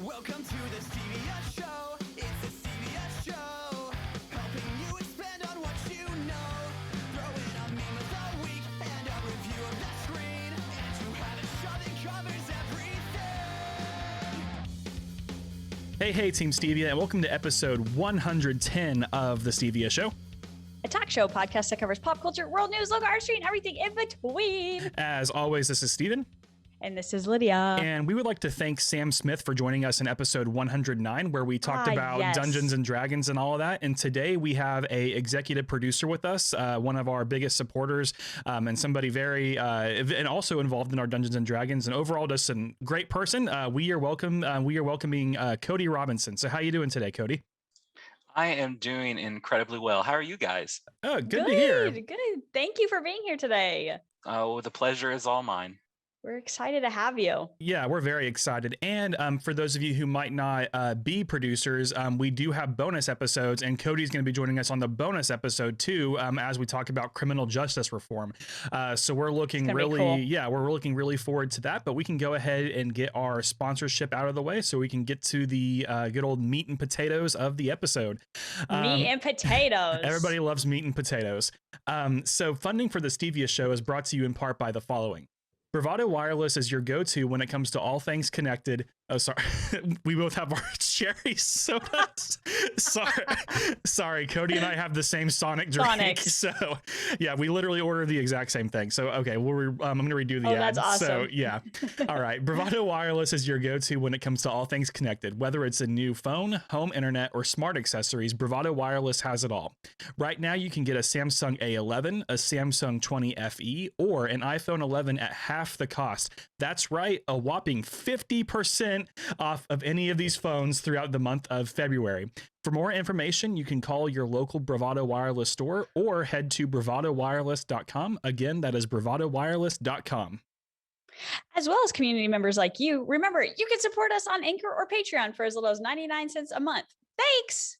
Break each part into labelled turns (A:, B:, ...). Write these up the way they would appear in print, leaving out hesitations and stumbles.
A: Welcome to the Stevia Show. It's the Stevia Show. Helping you expand on what you know. Throw in a meme of the week and a review of the screen. And to have a show that covers everything.
B: Hey, Team Stevia, and welcome to episode 110 of the Stevia Show.
C: A talk show podcast that covers pop culture, world news, local artistry, and everything in between.
B: As always, this is Steven.
C: And this is Lydia.
B: And we would like to thank Sam Smith for joining us in episode 109, where we talked about Dungeons and Dragons and all of that. And today we have a executive producer with us, one of our biggest supporters, and somebody very, and also involved in our Dungeons and Dragons, and overall just a great person. We are welcoming Cody Robinson. So how you doing today, Cody?
D: I am doing incredibly well. How are you guys?
B: Oh, good to hear.
C: Good. Thank you for being here today.
D: Oh, the pleasure is all mine.
C: We're excited to have you.
B: Yeah, we're very excited. And for those of you who might not be producers, we do have bonus episodes, and Cody's going to be joining us on the bonus episode too, as we talk about criminal justice reform. So we're looking really, cool. We're looking really forward to that. But we can go ahead and get our sponsorship out of the way so we can get to the good old meat and potatoes of the episode.
C: Meat and potatoes.
B: Everybody loves meat and potatoes. So funding for the Stevia Show is brought to you in part by the following. Bravado Wireless is your go-to when it comes to all things connected. Oh, sorry. We both have our cherry sodas. Sorry. Cody and I have the same Sonic drink. So, yeah, we literally ordered the exact same thing. So, okay, I'm going to redo the ad.
C: That's awesome.
B: So, yeah. All right. Bravado Wireless is your go-to when it comes to all things connected. Whether it's a new phone, home internet, or smart accessories, Bravado Wireless has it all. Right now, you can get a Samsung A11, a Samsung 20 FE, or an iPhone 11 at half the cost. That's right, a whopping 50% off of any of these phones throughout the month of February. For more information, you can call your local Bravado Wireless store or head to bravadowireless.com. Again, that is bravadowireless.com.
C: As well as community members like you. Remember, you can support us on Anchor or Patreon for as little as 99 cents a month. Thanks.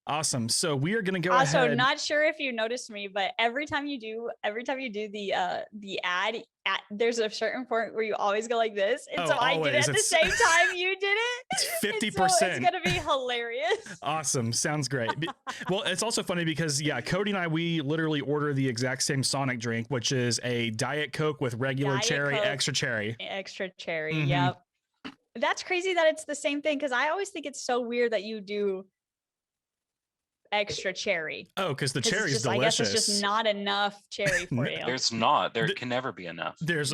B: Awesome. So we are going to go
C: also,
B: ahead.
C: Not sure if you noticed me, but every time you do the ad, there's a certain point where you always go like this. And so I did it at the same time you did it.
B: It's 50%.
C: So it's going to be hilarious.
B: Awesome. Sounds great. Well, it's also funny because, Cody and I, we literally order the exact same Sonic drink, which is a Diet Coke with regular cherry, Coke, extra cherry.
C: Extra cherry. Mm-hmm. Yep. That's crazy that it's the same thing, because I always think it's so weird that you do extra cherry.
B: Oh, because the cherry is delicious.
C: I guess it's just not enough cherry for you.
D: There can never be enough.
B: Just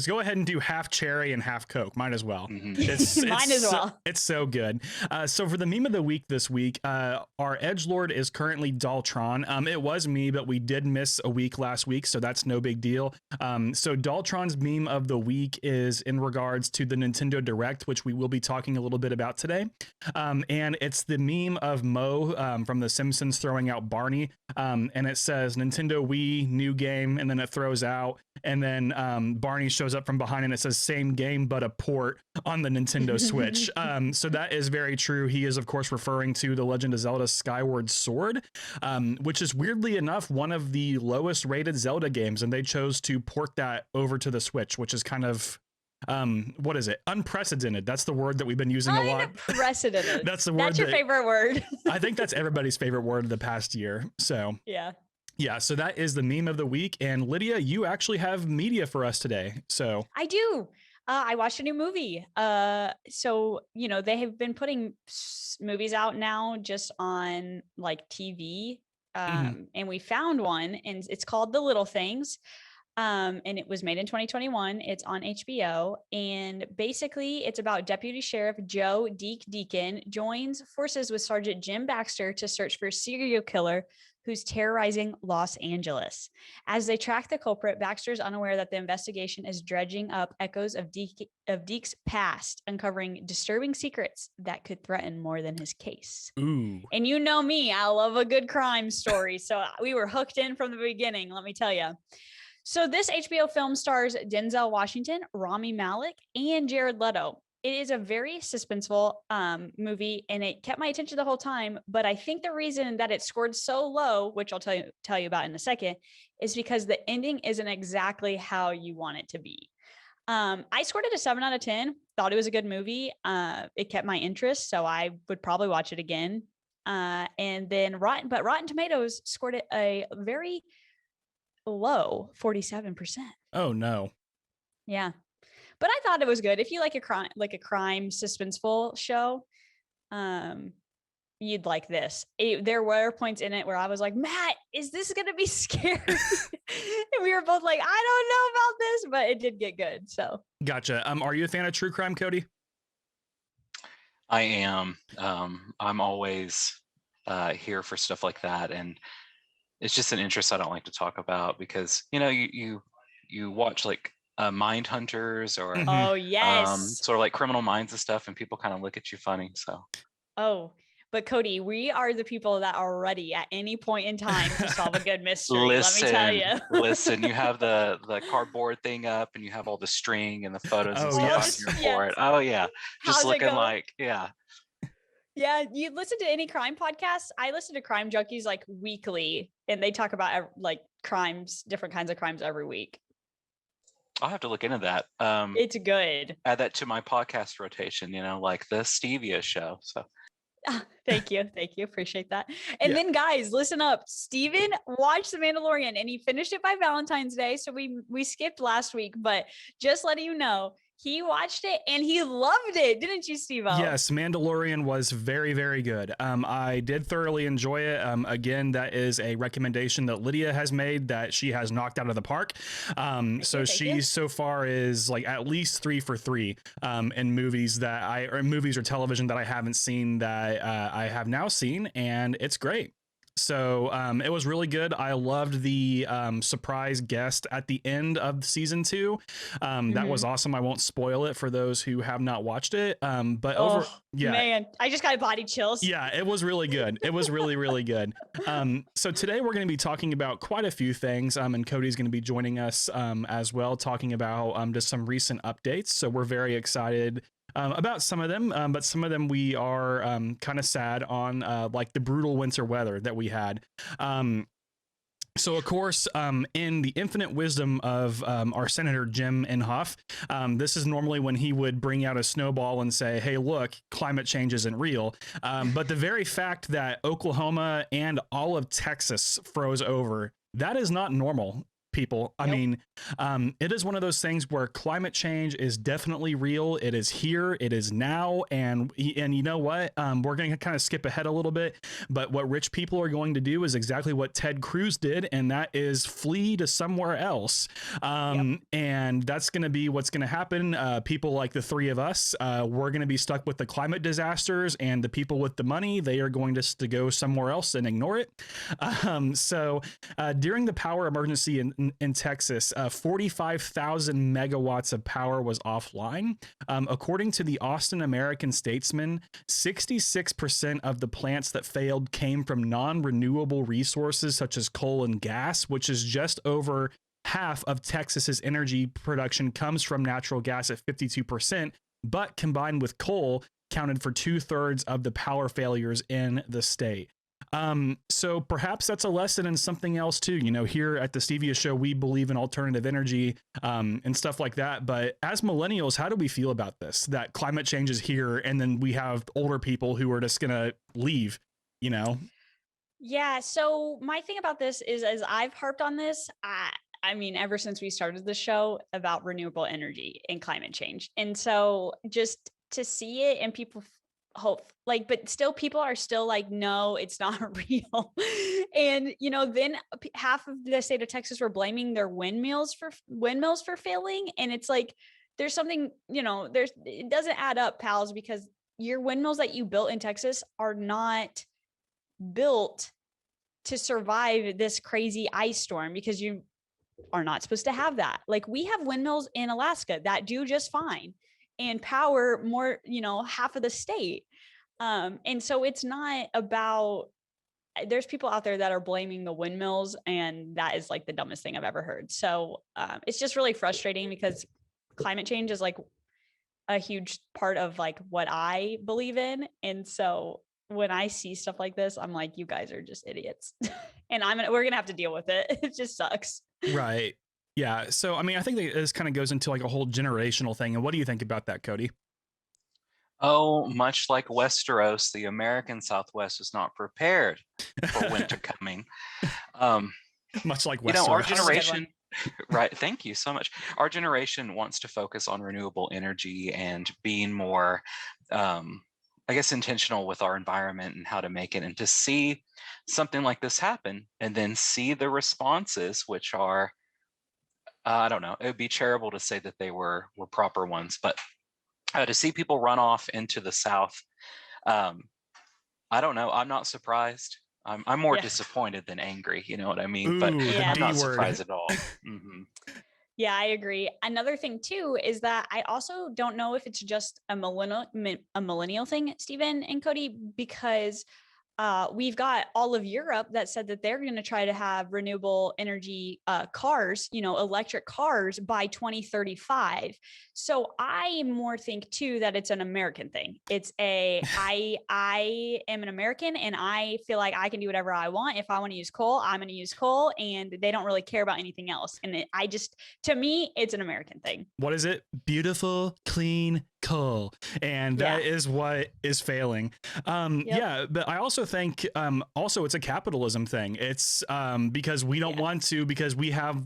B: go ahead and do half cherry and half Coke. Might as well.
C: Mm-hmm. Mine as well.
B: It's so good. So for the meme of the week this week, our edgelord is currently Daltron. It was me, but we did miss a week last week, so that's no big deal. So Daltron's meme of the week is in regards to the Nintendo Direct, which we will be talking a little bit about today. And it's the meme of Mo from The Simpsons throwing out Barney, and it says Nintendo Wii new game, and then it throws out, and then Barney shows up from behind and it says same game but a port on the Nintendo Switch. So that is very true. He is of course referring to The Legend of Zelda Skyward Sword, which is weirdly enough one of the lowest rated Zelda games, and they chose to port that over to the Switch, which is kind of what is it? Unprecedented. That's the word that we've been using a lot.
C: Unprecedented.
B: That's the word.
C: That's your favorite word.
B: I think that's everybody's favorite word of the past year. So yeah. So that is the meme of the week. And Lydia, you actually have media for us today. So
C: I do. I watched a new movie. So they have been putting movies out now just on like TV. And we found one, and it's called The Little Things. And it was made in 2021. It's on HBO. And basically it's about Deputy Sheriff Joe Deacon joins forces with Sergeant Jim Baxter to search for a serial killer who's terrorizing Los Angeles. As they track the culprit, Baxter is unaware that the investigation is dredging up echoes of Deke's past, uncovering disturbing secrets that could threaten more than his case.
B: Ooh.
C: And you know me, I love a good crime story. So we were hooked in from the beginning, let me tell you. So this HBO film stars Denzel Washington, Rami Malek, and Jared Leto. It is a very suspenseful movie, and it kept my attention the whole time. But I think the reason that it scored so low, which I'll tell you about in a second, is because the ending isn't exactly how you want it to be. I scored it a 7 out of 10. Thought it was a good movie. It kept my interest, so I would probably watch it again. And then Rotten Tomatoes scored it a very low 47%.
B: Oh no.
C: Yeah. But I thought it was good. If you like a crime suspenseful show, you'd like this. There were points in it where I was like, Matt, is this going to be scary? And we were both like, I don't know about this, but it did get good. So
B: Gotcha. Are you a fan of true crime, Cody?
D: I am. I'm always here for stuff like that, and it's just an interest I don't like to talk about because you watch like Mind Hunters or
C: oh yes.
D: sort of like Criminal Minds and stuff, and people kind of look at you funny. So
C: but Cody, we are the people that are ready at any point in time to solve a good mystery.
D: Listen,
C: let me tell you.
D: Listen, you have the cardboard thing up, and you have all the string and the photos and
B: Oh,
D: stuff
B: yes.
D: on here for it. Oh yeah, just
C: How's it
D: looking
C: going?
D: like yeah.
C: Yeah, you listen to any crime podcasts? I listen to Crime Junkies like weekly, and they talk about like crimes, different kinds of crimes every week.
D: I'll have to look into that.
C: It's good.
D: Add that to my podcast rotation. Like the Stevia show. So.
C: Thank you. Appreciate that. And then guys, listen up. Steven watched The Mandalorian and he finished it by Valentine's Day. So we skipped last week, but just letting you know, he watched it and he loved it. Didn't you, Steve-O?
B: Yes, Mandalorian was very, very good. I did thoroughly enjoy it. Again, that is a recommendation that Lydia has made that she has knocked out of the park. So she so far is like at least 3 for 3 in movies or television that I haven't seen that I have now seen, and it's great. So it was really good. I loved the surprise guest at the end of season 2. That was awesome. I won't spoil it for those who have not watched it. But man, I just got body chills. Yeah, it was really good. It was really, really good. So today we're going to be talking about quite a few things. And Cody's going to be joining us as well, talking about just some recent updates. So we're very excited about some of them, but some of them we are kind of sad on, like the brutal winter weather that we had. So, of course, in the infinite wisdom of our Senator Jim Inhofe, this is normally when he would bring out a snowball and say, hey, look, climate change isn't real. But the very fact that Oklahoma and all of Texas froze over, that is not normal. People. I mean, it is one of those things where climate change is definitely real. It is here. It is now. And you know what? We're going to kind of skip ahead a little bit. But what rich people are going to do is exactly what Ted Cruz did. And that is flee to somewhere else. And that's going to be what's going to happen. People like the three of us, we're going to be stuck with the climate disasters, and the people with the money, they are going to go somewhere else and ignore it. So during the power emergency in Texas, 45,000 megawatts of power was offline. According to the Austin American-Statesman, 66% of the plants that failed came from non-renewable resources such as coal and gas, which is just over half of Texas's energy production comes from natural gas at 52%, but combined with coal, counted for 2/3 of the power failures in the state. So perhaps that's a lesson in something else too. Here at the Stevia Show, we believe in alternative energy, and stuff like that. But as millennials, how do we feel about this? That climate change is here, and then we have older people who are just gonna leave, Yeah.
C: So my thing about this is, as I've harped on this, I mean, ever since we started the show about renewable energy and climate change. And so just to see it and people hope but still people are still like, no, it's not real. And then half of the state of Texas were blaming their windmills for failing, and it's like there's something, it doesn't add up, pals, because your windmills that you built in Texas are not built to survive this crazy ice storm, because you are not supposed to have that. Like, we have windmills in Alaska that do just fine and power more, half of the state. And so it's not about, there's people out there that are blaming the windmills, and that is like the dumbest thing I've ever heard. So it's just really frustrating, because climate change is like a huge part of like what I believe in. And so when I see stuff like this, I'm like, you guys are just idiots. And we're going to have to deal with it. It just sucks.
B: Right. Yeah. So, I mean, I think that this kind of goes into like a whole generational thing. And what do you think about that, Cody?
D: Oh, much like Westeros, the American Southwest is not prepared for winter coming. Um,
B: Much like
D: you know, our
B: Westeros.
C: That's a good one.
D: generation, right? Thank you so much. Our generation wants to focus on renewable energy and being more, I guess, intentional with our environment and how to make it. And to see something like this happen and then see the responses, which are, I don't know, it would be charitable to say that they were proper ones, but to see people run off into the South, um, I don't know. I'm not surprised. I'm more
C: Yeah.
D: disappointed than angry. You know what I mean? But
B: Ooh,
C: Yeah.
B: the
D: I'm
B: D
D: not
B: word.
D: surprised at all. Hmm.
C: Yeah, I agree. Another thing too is that I also don't know if it's just a millennial thing, Stephen and Cody, because we've got all of Europe that said that they're going to try to have renewable energy cars, electric cars by 2035. So I more think too that it's an American thing. It's I am an American and I feel like I can do whatever I want. If I want to use coal, I'm going to use coal, and they don't really care about anything else. And to me, it's an American thing.
B: What is it? Beautiful, clean coal. And that is what is failing. Yeah, but I also think also it's a capitalism thing. It's because we don't want to, because we have,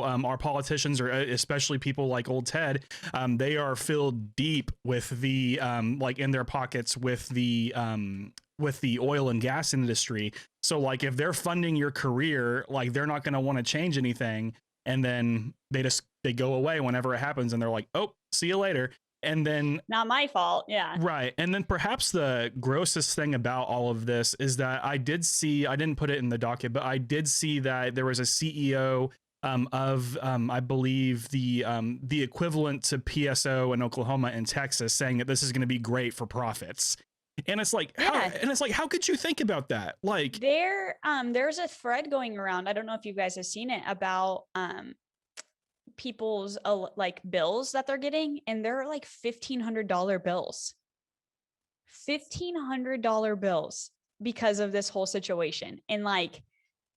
B: our politicians, or especially people like old Ted, they are filled deep with the like in their pockets with the oil and gas industry. So like if they're funding your career, like they're not going to want to change anything. And then they go away whenever it happens, and they're like, oh, see you later. And then
C: Not my fault. Yeah.
B: right. And then perhaps the grossest thing about all of this is that I didn't put it in the docket, but I did see that there was a CEO of I believe the equivalent to PSO in Oklahoma and Texas, saying that this is going to be great for profits. And it's like, how could you think about that? Like
C: there's a thread going around. I don't know if you guys have seen it, about people's like bills that they're getting, and they're like $1,500 bills. $1,500 bills because of this whole situation. And like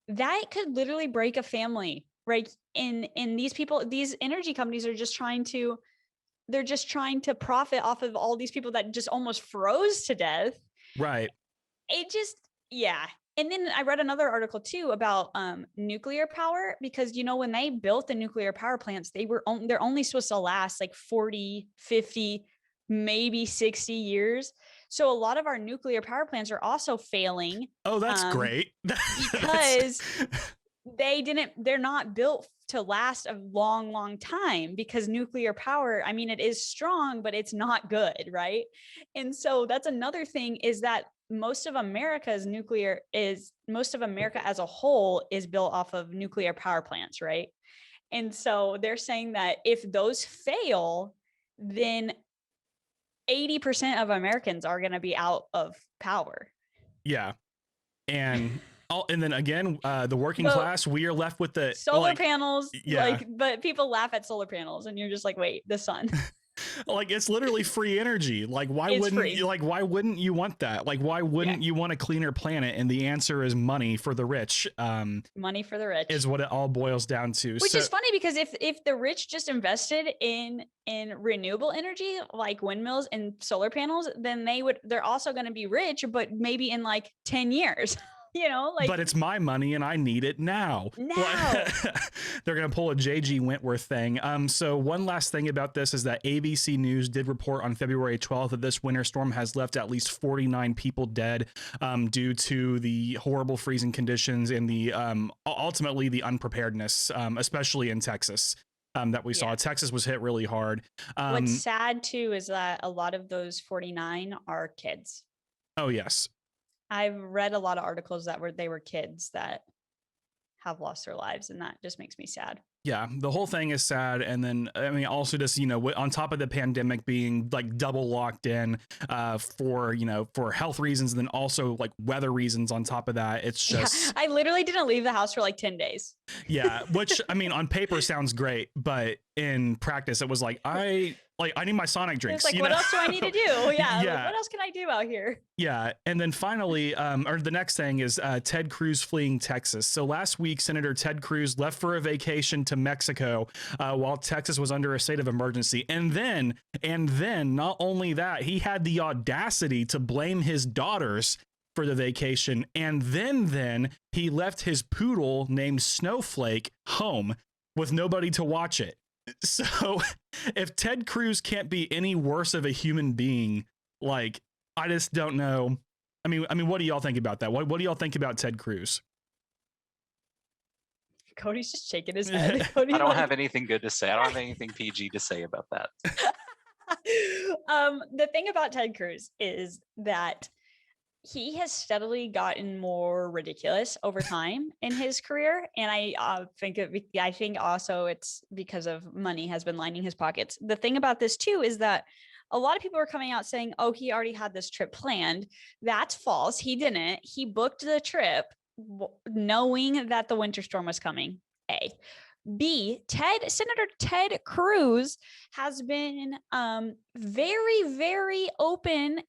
C: that could literally break a family, right? And these energy companies are just trying to profit off of all these people that just almost froze to death.
B: Right.
C: It just, yeah. And then I read another article too about nuclear power, because, when they built the nuclear power plants, they're only supposed to last like 40, 50, maybe 60 years. So a lot of our nuclear power plants are also failing.
B: Oh, that's great.
C: Because they're not built to last a long, long time, because nuclear power, I mean, it is strong, but it's not good. Right. And so that's another thing, is that most of America as a whole is built off of nuclear power plants. Right. And so they're saying that if those fail, then 80% of Americans are going to be out of power.
B: Yeah. And then again, the working class, we are left with the
C: solar panels.
B: Yeah.
C: But people laugh at solar panels, and you're just like, wait, the sun.
B: Like it's literally free energy. Like why wouldn't you want that? Like why wouldn't you want a cleaner planet? And the answer is money for the rich.
C: Money for the rich
B: is what it all boils down to.
C: Which is funny, because if the rich just invested in renewable energy like windmills and solar panels, then they're also going to be rich, but maybe in like 10 years.
B: But it's my money and I need it now. They're going to pull a JG Wentworth thing. So one last thing about this is that ABC News did report on February 12th that this winter storm has left at least 49 people dead due to the horrible freezing conditions and the ultimately the unpreparedness, especially in Texas. That we saw. Texas was hit really hard.
C: What's sad too is that a lot of those 49 are kids.
B: Oh yes.
C: I've read a lot of articles that they were kids that have lost their lives, and that just makes me sad.
B: Yeah, the whole thing is sad. And then, I mean, also just, on top of the pandemic being like double locked in for health reasons, and then also like weather reasons on top of that. It's just,
C: I literally didn't leave the house for like 10 days.
B: Yeah. Which, I mean, on paper sounds great, but in practice, it was like, Like, I need my Sonic drinks.
C: It's like, what else do I need to do? Yeah.
B: Yeah.
C: Like, what else can I do out here?
B: Yeah. And then finally, or the next thing is Ted Cruz fleeing Texas. So last week, Senator Ted Cruz left for a vacation to Mexico while Texas was under a state of emergency. And then not only that, he had the audacity to blame his daughters for the vacation. And then he left his poodle named Snowflake home with nobody to watch it. So if Ted Cruz can't be any worse of a human being, like, I just don't know. I mean, what do y'all think about that? What do y'all think about Ted Cruz?
C: Cody's just shaking his head.
D: I don't have anything good to say. I don't have anything PG to say about that.
C: The thing about Ted Cruz is that he has steadily gotten more ridiculous over time in his career, and I think also it's because of money has been lining his pockets. The thing about this too is that a lot of people are coming out saying, "Oh, he already had this trip planned." That's false. He didn't. He booked the trip knowing that the winter storm was coming. A. B, Senator Ted Cruz has been very, very open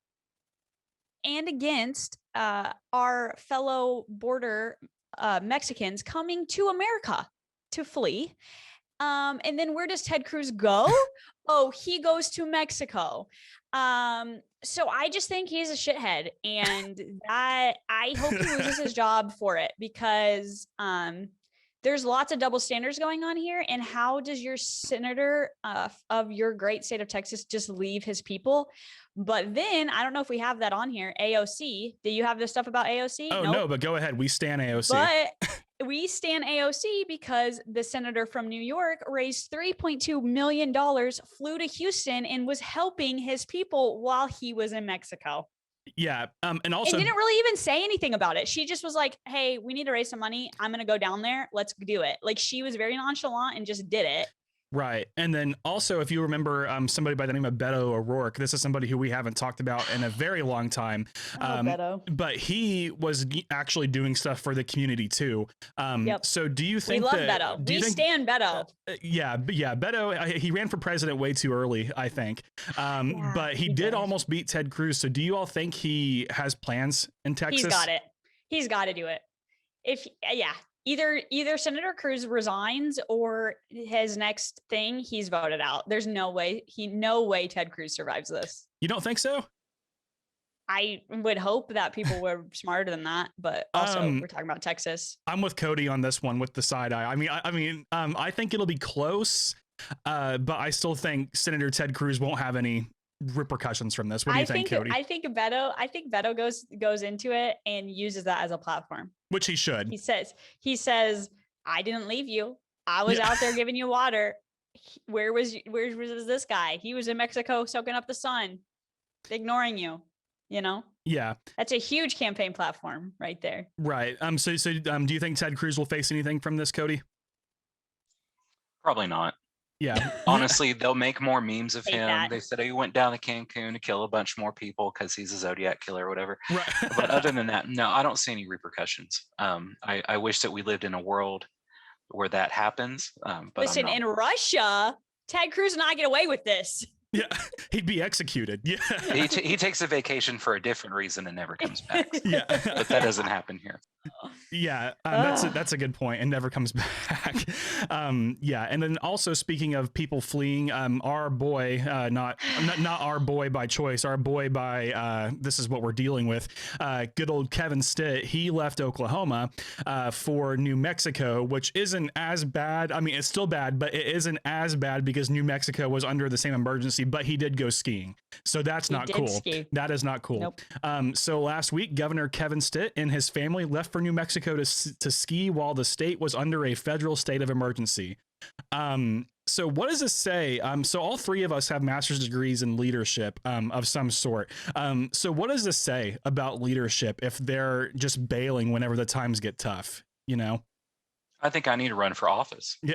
C: and against our fellow border Mexicans coming to America to flee. And then where does Ted Cruz go? Oh, he goes to Mexico. So I just think he's a shithead, and that I hope he loses his job for it, because there's lots of double standards going on here. And how does your senator of your great state of Texas just leave his people? But then I don't know if we have that on here. AOC. Do you have this stuff about AOC?
B: Oh,
C: Nope.
B: no, but go ahead. We stand AOC.
C: But we stand AOC because the senator from New York raised $3.2 million, flew to Houston, and was helping his people while he was in Mexico.
B: Yeah. And also,
C: and didn't really even say anything about it. She just was like, hey, we need to raise some money. I'm going to go down there. Let's do it. Like, she was very nonchalant and just did it.
B: right. And then also, if you remember somebody by the name of Beto O'Rourke, this is somebody who we haven't talked about in a very long time.
C: Beto.
B: But he was actually doing stuff for the community too.
C: Yep.
B: So do you
C: We
B: think
C: love
B: that,
C: Beto.
B: do you
C: We
B: think,
C: stand Beto.
B: yeah, Beto, he ran for president way too early, I think. But he did almost beat Ted Cruz. So do you all think he has plans in Texas?
C: He's got it. He's got to do it. Either Senator Cruz resigns, or his next thing, he's voted out. There's no way Ted Cruz survives this.
B: You don't think so?
C: I would hope that people were smarter than that, but also we're talking about Texas.
B: I'm with Cody on this one with the side eye. I think it'll be close, but I still think Senator Ted Cruz won't have any repercussions from this. What do you think, Cody?
C: I think Beto goes into it and uses that as a platform.
B: Which he should.
C: He says, I didn't leave you. I was out there giving you water. Where was this guy? He was in Mexico soaking up the sun, ignoring you, you know?
B: Yeah.
C: That's a huge campaign platform right there.
B: Right. So do you think Ted Cruz will face anything from this, Cody?
D: Probably not.
B: Yeah.
D: Honestly, they'll make more memes of
C: Hate
D: him.
C: that.
D: They said he went down to Cancun to kill a bunch more people because he's a Zodiac killer or whatever.
B: Right.
D: But other than that, no, I don't see any repercussions. I wish that we lived in a world where that happens. But
C: Listen, in Russia, Ted Cruz and I get away with this.
B: Yeah, he'd be executed. Yeah.
D: he takes a vacation for a different reason and never comes back.
B: Yeah.
D: But that doesn't happen here.
B: Yeah, that's a good point, and never comes back. Yeah, and then also speaking of people fleeing, our boy, not our boy by choice, our boy by this is what we're dealing with. Good old Kevin Stitt, he left Oklahoma for New Mexico, which isn't as bad. I mean, it's still bad, but it isn't as bad because New Mexico was under the same emergency. But he did go skiing, so that's not cool.
C: Ski.
B: That is not cool.
C: Nope.
B: So last week, Governor Kevin Stitt and his family left for New Mexico to ski while the state was under a federal state of emergency. So what does this say? So all three of us have master's degrees in leadership of some sort. So what does this say about leadership if they're just bailing whenever the times get tough? You know,
D: I think I need to run for office.
B: Yeah.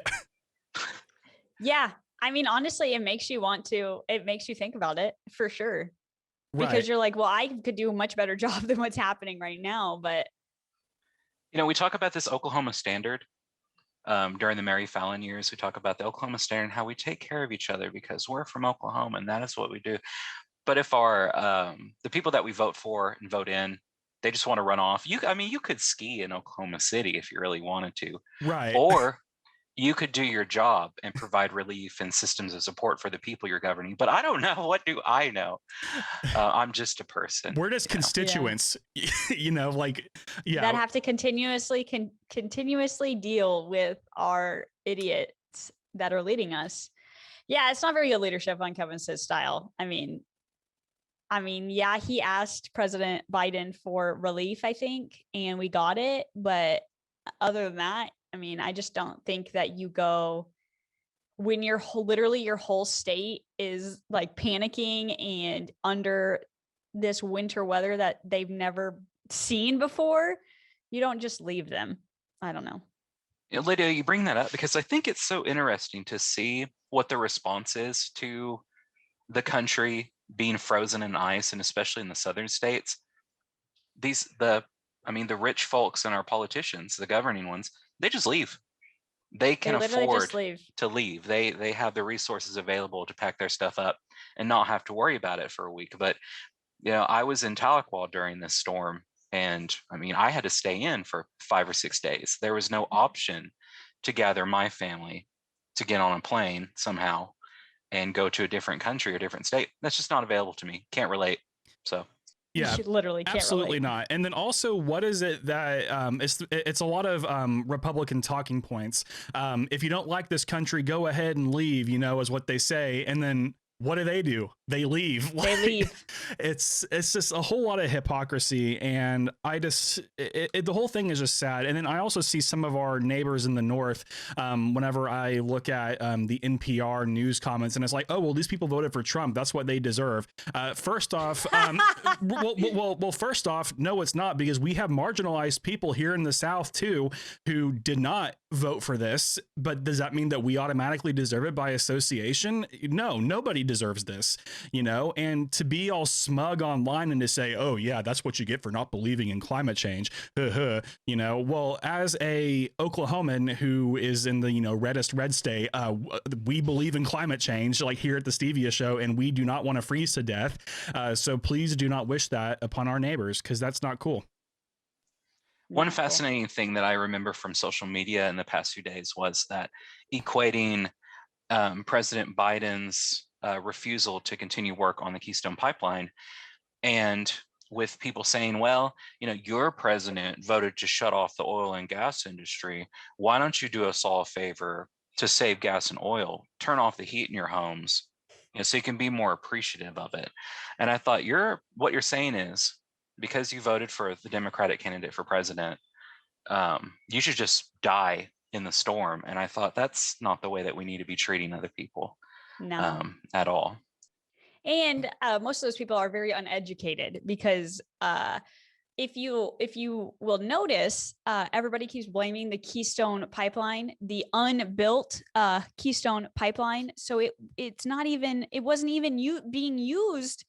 C: Yeah. I mean, honestly, it makes you think about it for sure. Because
B: Right.
C: you're like, well, I could do a much better job than what's happening right now. But
D: We talk about this Oklahoma standard. during the Mary Fallon years, we talk about the Oklahoma Standard and how we take care of each other because we're from Oklahoma and that is what we do. But if our the people that we vote for and vote in, they just want to run off. I mean, you could ski in Oklahoma City if you really wanted to,
B: Right.
D: or you could do your job and provide relief and systems of support for the people you're governing. But I don't know. What do I know? I'm just a person.
B: We're just constituents, like, yeah.
C: That have to continuously deal with our idiots that are leading us. Yeah, it's not very good leadership on Kevin Stitt's style. I mean, yeah, he asked President Biden for relief, I think, and we got it. But other than that, I mean, I just don't think that you go when literally your whole state is like panicking and under this winter weather that they've never seen before. You don't just leave them. I don't know.
D: Lydia, you bring that up because I think it's so interesting to see what the response is to the country being frozen in ice, and especially in the southern states. The rich folks and our politicians, the governing ones, they just leave. They can afford to leave. They have the resources available to pack their stuff up and not have to worry about it for a week. But I was in Tahlequah during this storm, and I mean, I had to stay in for 5 or 6 days. There was no option to gather my family to get on a plane somehow and go to a different country or different state. That's just not available to me. Can't relate. So
B: yeah,
C: you literally can't
B: absolutely
C: relate.
B: not. And then also, what is it that it's a lot of Republican talking points. If you don't like this country, go ahead and leave, is what they say. And then what do? They leave.
C: They leave.
B: It's just a whole lot of hypocrisy, and I just the whole thing is just sad. And then I also see some of our neighbors in the north. Whenever I look at the NPR news comments, and it's like, oh well, these people voted for Trump. That's what they deserve. First off, first off, no, it's not, because we have marginalized people here in the South too who did not vote for this. But does that mean that we automatically deserve it by association? No, nobody deserves this. And to be all smug online and to say, oh yeah, that's what you get for not believing in climate change. Well, as a Oklahoman who is in the, reddest red state, we believe in climate change, like here at the Stevia show, and we do not want to freeze to death. So please do not wish that upon our neighbors, because that's not cool.
D: One fascinating thing that I remember from social media in the past few days was that equating President Biden's refusal to continue work on the Keystone Pipeline, and with people saying, well, your president voted to shut off the oil and gas industry. Why don't you do us all a favor to save gas and oil? Turn off the heat in your homes, so you can be more appreciative of it. And I thought what you're saying is, because you voted for the Democratic candidate for president, you should just die in the storm. And I thought that's not the way that we need to be treating other people.
C: No.
D: At all.
C: And most of those people are very uneducated, because if you will notice, everybody keeps blaming the Keystone Pipeline, the unbuilt Keystone Pipeline. So it wasn't even being used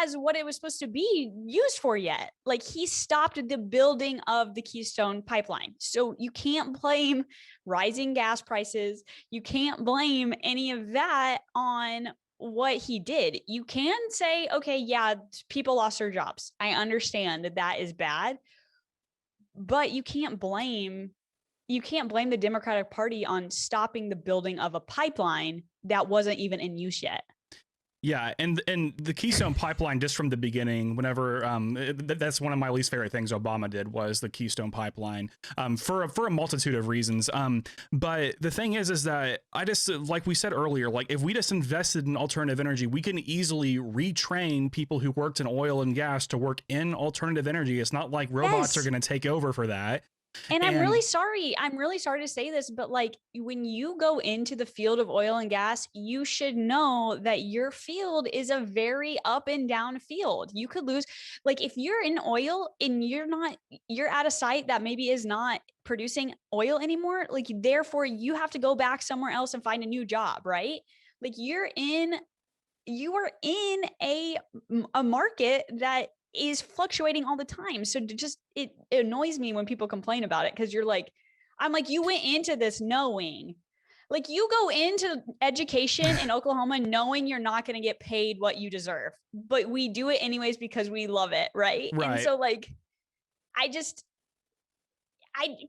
C: as what it was supposed to be used for yet. Like, he stopped the building of the Keystone Pipeline. So you can't blame rising gas prices. You can't blame any of that on what he did. You can say, okay, yeah, people lost their jobs. I understand that is bad, but you can't blame the Democratic Party on stopping the building of a pipeline that wasn't even in use yet.
B: Yeah, and the Keystone Pipeline, just from the beginning, whenever that's one of my least favorite things Obama did, was the Keystone Pipeline, for a multitude of reasons. But the thing is that I just, like we said earlier, like if we just invested in alternative energy, we can easily retrain people who worked in oil and gas to work in alternative energy. It's not like robots are going to take over for that.
C: And I'm really sorry to say this, but like, when you go into the field of oil and gas, you should know that your field is a very up and down field. You could lose, like, if you're in oil and you're at a site that maybe is not producing oil anymore, like, therefore you have to go back somewhere else and find a new job, right? Like, you are in a market that is fluctuating all the time. So it annoys me when people complain about it, because you're like, I'm like, you went into this knowing, like you go into education in Oklahoma knowing you're not going to get paid what you deserve, but we do it anyways because we love it. Right. And so like,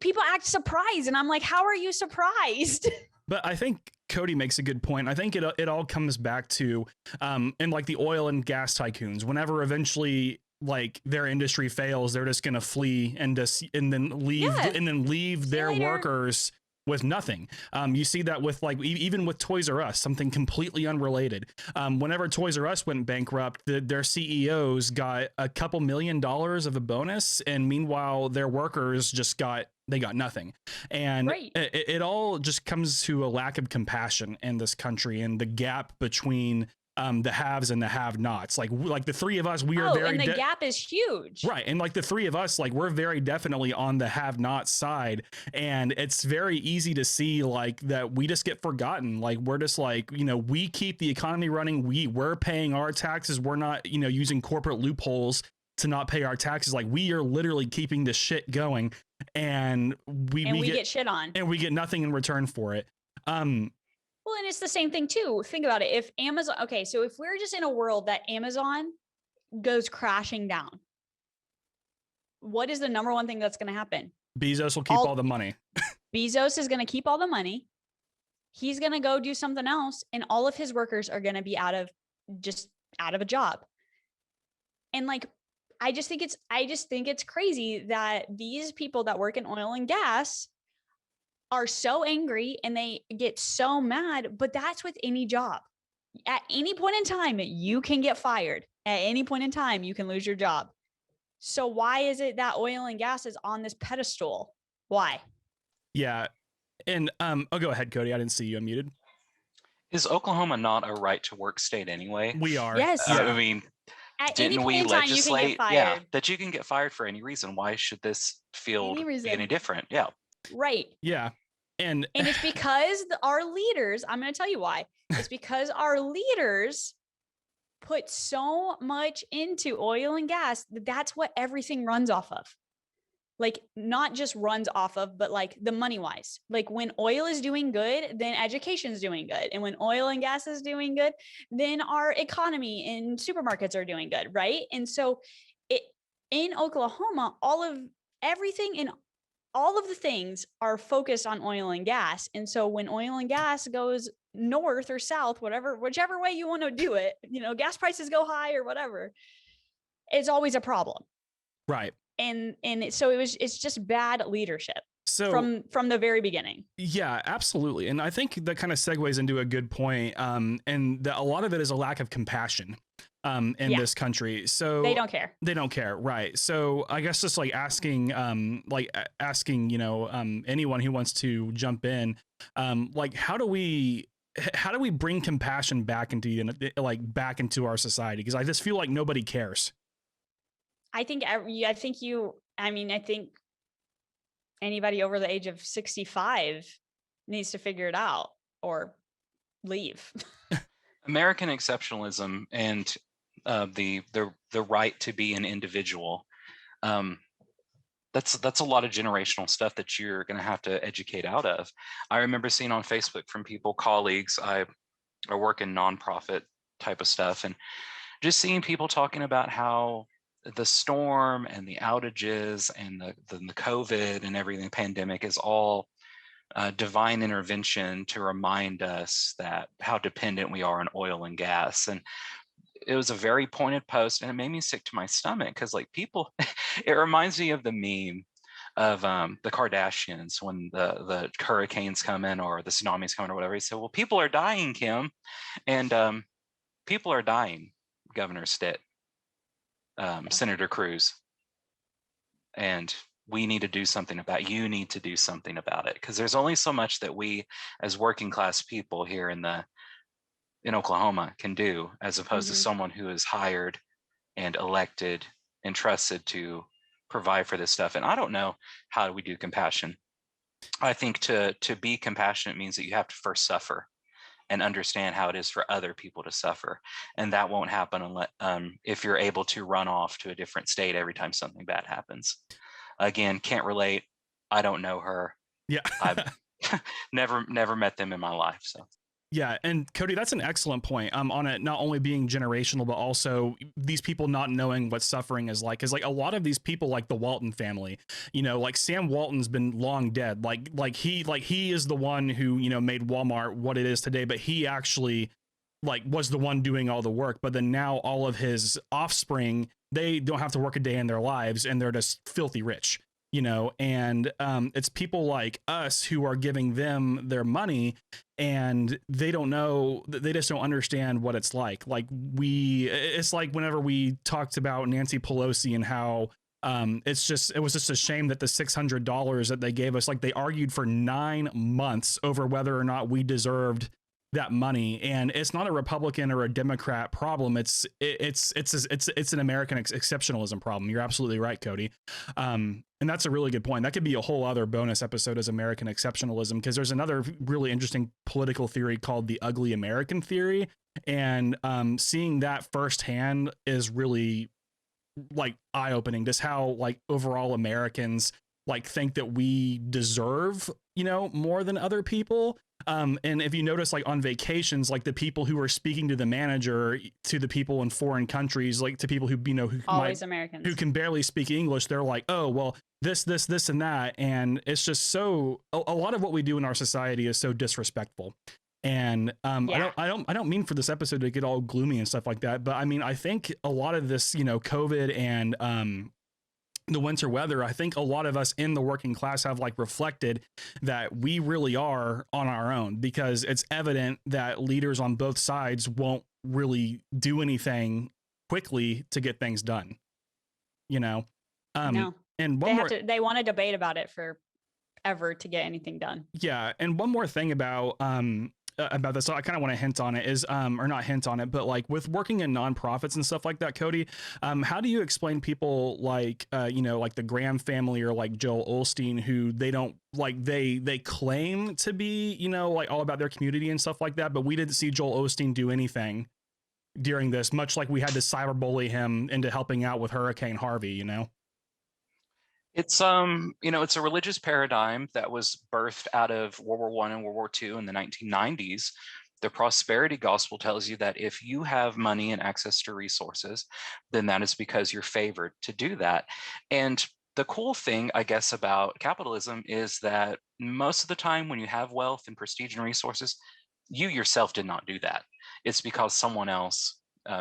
C: people act surprised and I'm like, how are you surprised?
B: But I think Cody makes a good point. I think it all comes back to, and like the oil and gas tycoons, whenever eventually like their industry fails, they're just going to flee and then leave their workers with nothing. You see that with like, even with Toys R Us, something completely unrelated. Whenever Toys R Us went bankrupt, their CEOs got a couple $1 million of a bonus. And meanwhile, their workers got nothing. And it all just comes to a lack of compassion in this country and the gap between the haves and the have-nots. Like the three of us, we are very,
C: and the gap is huge,
B: right? And like the three of us, like we're very definitely on the have-not side, and it's very easy to see like that we just get forgotten. Like we're just like, you know, we keep the economy running. We're paying our taxes. We're not, you know, using corporate loopholes to not pay our taxes. Like we are literally keeping the shit going, and we get
C: shit on,
B: and we get nothing in return for it.
C: Well, and it's the same thing too. Think about it. If Amazon, okay, so if we're just in a world that Amazon goes crashing down, what is the number one thing that's going to happen?
B: Bezos will keep all the money.
C: Bezos is going to keep all the money. He's going to go do something else, and all of his workers are going to be out of a job. And like, I just think it's crazy that these people that work in oil and gas are so angry and they get so mad, but that's with any job. At any point in time, you can get fired. At any point in time, you can lose your job. So why is it that oil and gas is on this pedestal? Why?
B: Yeah. And oh, go ahead, Cody. I didn't see you unmuted.
D: Is Oklahoma not a right to work state anyway?
B: We are.
C: Yes.
D: I mean,
C: at
D: didn't we legislate that you can get fired for any reason? Why should this field be any different? Yeah.
C: Right.
B: Yeah. And
C: it's because our leaders, I'm going to tell you why. It's because our leaders put so much into oil and gas. That's what everything runs off of. Like not just runs off of, but like the money wise, like when oil is doing good, then education is doing good. And when oil and gas is doing good, then our economy and supermarkets are doing good. Right. And so in Oklahoma, everything in all of the things are focused on oil and gas. And so when oil and gas goes north or south, whichever way you want to do it, you know, gas prices go high or whatever, it's always a problem.
B: Right.
C: And so it's just bad leadership. So from the very beginning. Yeah,
B: absolutely. And I think that kind of segues into a good point. And a lot of it is a lack of compassion in this country. So
C: they don't care.
B: Right. So I guess just like asking, you know, anyone who wants to jump in, like, how do we bring compassion back into our society? Because I just feel like nobody cares.
C: I think anybody over the age of 65 needs to figure it out or leave.
D: American exceptionalism and the right to be an individual. That's a lot of generational stuff that you're going to have to educate out of. I remember seeing on Facebook from colleagues, I work in nonprofit type of stuff, and just seeing people talking about how the storm and the outages and the COVID and everything, pandemic, is all divine intervention to remind us that how dependent we are on oil and gas. And it was a very pointed post, and it made me sick to my stomach because, like, people, it reminds me of the meme of the Kardashians when the hurricanes come in or the tsunamis come in or whatever. He said, "Well, people are dying, Kim," and people are dying, Governor Stitt. Senator Cruz, and we need to do something about you need to do something about it, because there's only so much that we as working class people here in Oklahoma can do, as opposed to someone who is hired and elected and trusted to provide for this stuff. And I don't know how we do compassion. I think to be compassionate means that you have to first suffer and understand how it is for other people to suffer. And that won't happen unless if you're able to run off to a different state every time something bad happens. Again, can't relate. I don't know her.
B: Yeah.
D: I've never met them in my life. So
B: Yeah, and Cody, that's an excellent point. On it not only being generational, but also these people not knowing what suffering is like. Is like a lot of these people, like the Walton family, like Sam Walton's been long dead. He is the one who made Walmart what it is today, but he actually was the one doing all the work. But then now all of his offspring, they don't have to work a day in their lives, and they're just filthy rich. And it's people like us who are giving them their money, and they don't know, they just don't understand what it's like. It's like whenever we talked about Nancy Pelosi and how it was just a shame that the $600 that they gave us, they argued for 9 months over whether or not we deserved that money. And it's not a Republican or a Democrat problem. It's an American exceptionalism problem. You're absolutely right, Cody. And that's a really good point. That could be a whole other bonus episode as American exceptionalism, because there's another really interesting political theory called the ugly American theory. And seeing that firsthand is really eye-opening, just how overall Americans think that we deserve, more than other people. And if you notice, on vacations, the people who are speaking to the manager, to the people in foreign countries, to people who, who
C: always Americans
B: who can barely speak English, they're like, oh, well, this, and that. And it's just so, a lot of what we do in our society is so disrespectful. And
C: Yeah.
B: I don't mean for this episode to get all gloomy and stuff like that, but I mean, I think a lot of this, COVID and the winter weather, I think a lot of us in the working class have reflected that we really are on our own, because it's evident that leaders on both sides won't really do anything quickly to get things done.
C: No.
B: And
C: they want to debate about it forever to get anything done.
B: Yeah, and one more thing about this, so I kind of want to hint on it, is or not hint on it, but with working in nonprofits and stuff like that, Cody, how do you explain people the Graham family or Joel Osteen, who they don't they claim to be all about their community and stuff like that, but we didn't see Joel Osteen do anything during this, much like we had to cyberbully him into helping out with Hurricane Harvey.
D: it's it's a religious paradigm that was birthed out of World War I and World War II in the 1990s. The prosperity gospel tells you that if you have money and access to resources, then that is because you're favored to do that. And the cool thing, I guess, about capitalism is that most of the time when you have wealth and prestige and resources, you yourself did not do that. It's because someone else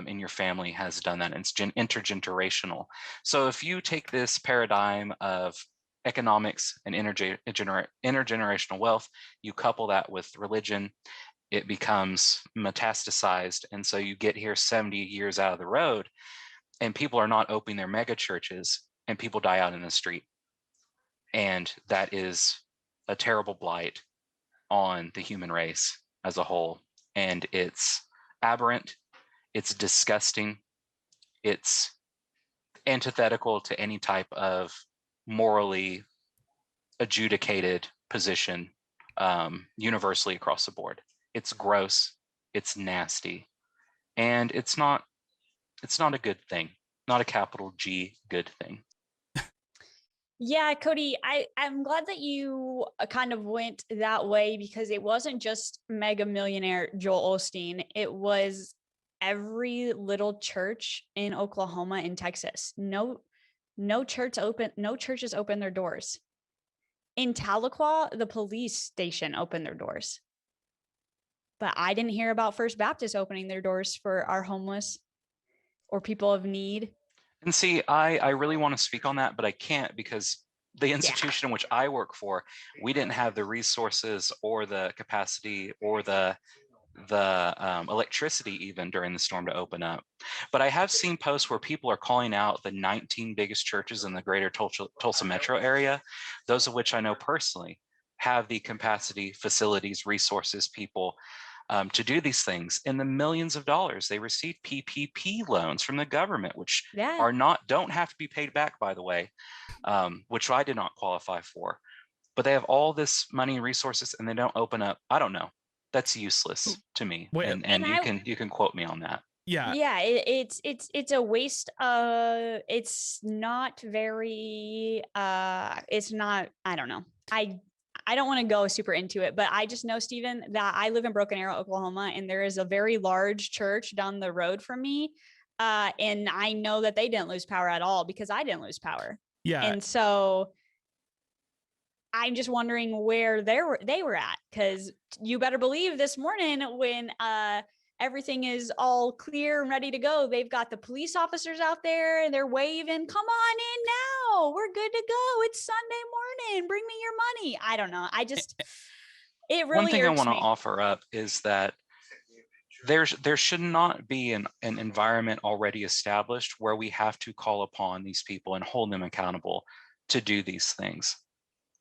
D: in your family has done that. And it's intergenerational. So if you take this paradigm of economics and intergenerational wealth, you couple that with religion, it becomes metastasized. And so you get here 70 years out of the road, and people are not opening their mega churches, and people die out in the street. And that is a terrible blight on the human race as a whole. And it's aberrant. It's disgusting. It's antithetical to any type of morally adjudicated position universally across the board. It's gross. It's nasty. And it's not a good thing. Not a capital G good thing.
C: Yeah, Cody, I'm glad that you kind of went that way, because it wasn't just mega millionaire Joel Osteen. It was every little church in Oklahoma and Texas. No churches open their doors. In Tahlequah, the police station opened their doors. But I didn't hear about First Baptist opening their doors for our homeless or people of need.
D: And see, I really want to speak on that, but I can't, because the institution in which I work for, we didn't have the resources or the capacity or the electricity even during the storm to open up. But I have seen posts where people are calling out the 19 biggest churches in the greater Tulsa metro area, those of which I know personally have the capacity, facilities, resources, people to do these things. In the millions of dollars, they receive PPP loans from the government, which don't have to be paid back, by the way, which I did not qualify for. But they have all this money and resources, and they don't open up. I don't know. That's useless to me. And you can quote me on that.
B: Yeah.
C: It's a waste. It's not very. It's not. I don't know. I don't want to go super into it, but I just know, Steven, that I live in Broken Arrow, Oklahoma, and there is a very large church down the road from me. And I know that they didn't lose power at all because I didn't lose power.
B: Yeah.
C: And so I'm just wondering where they were at, because you better believe this morning when everything is all clear and ready to go, they've got the police officers out there and they're waving, come on in now, we're good to go, it's Sunday morning, bring me your money. I don't know, it really
D: One thing I
C: irks
D: want to
C: me.
D: offer up is that there should not be an environment already established where we have to call upon these people and hold them accountable to do these things,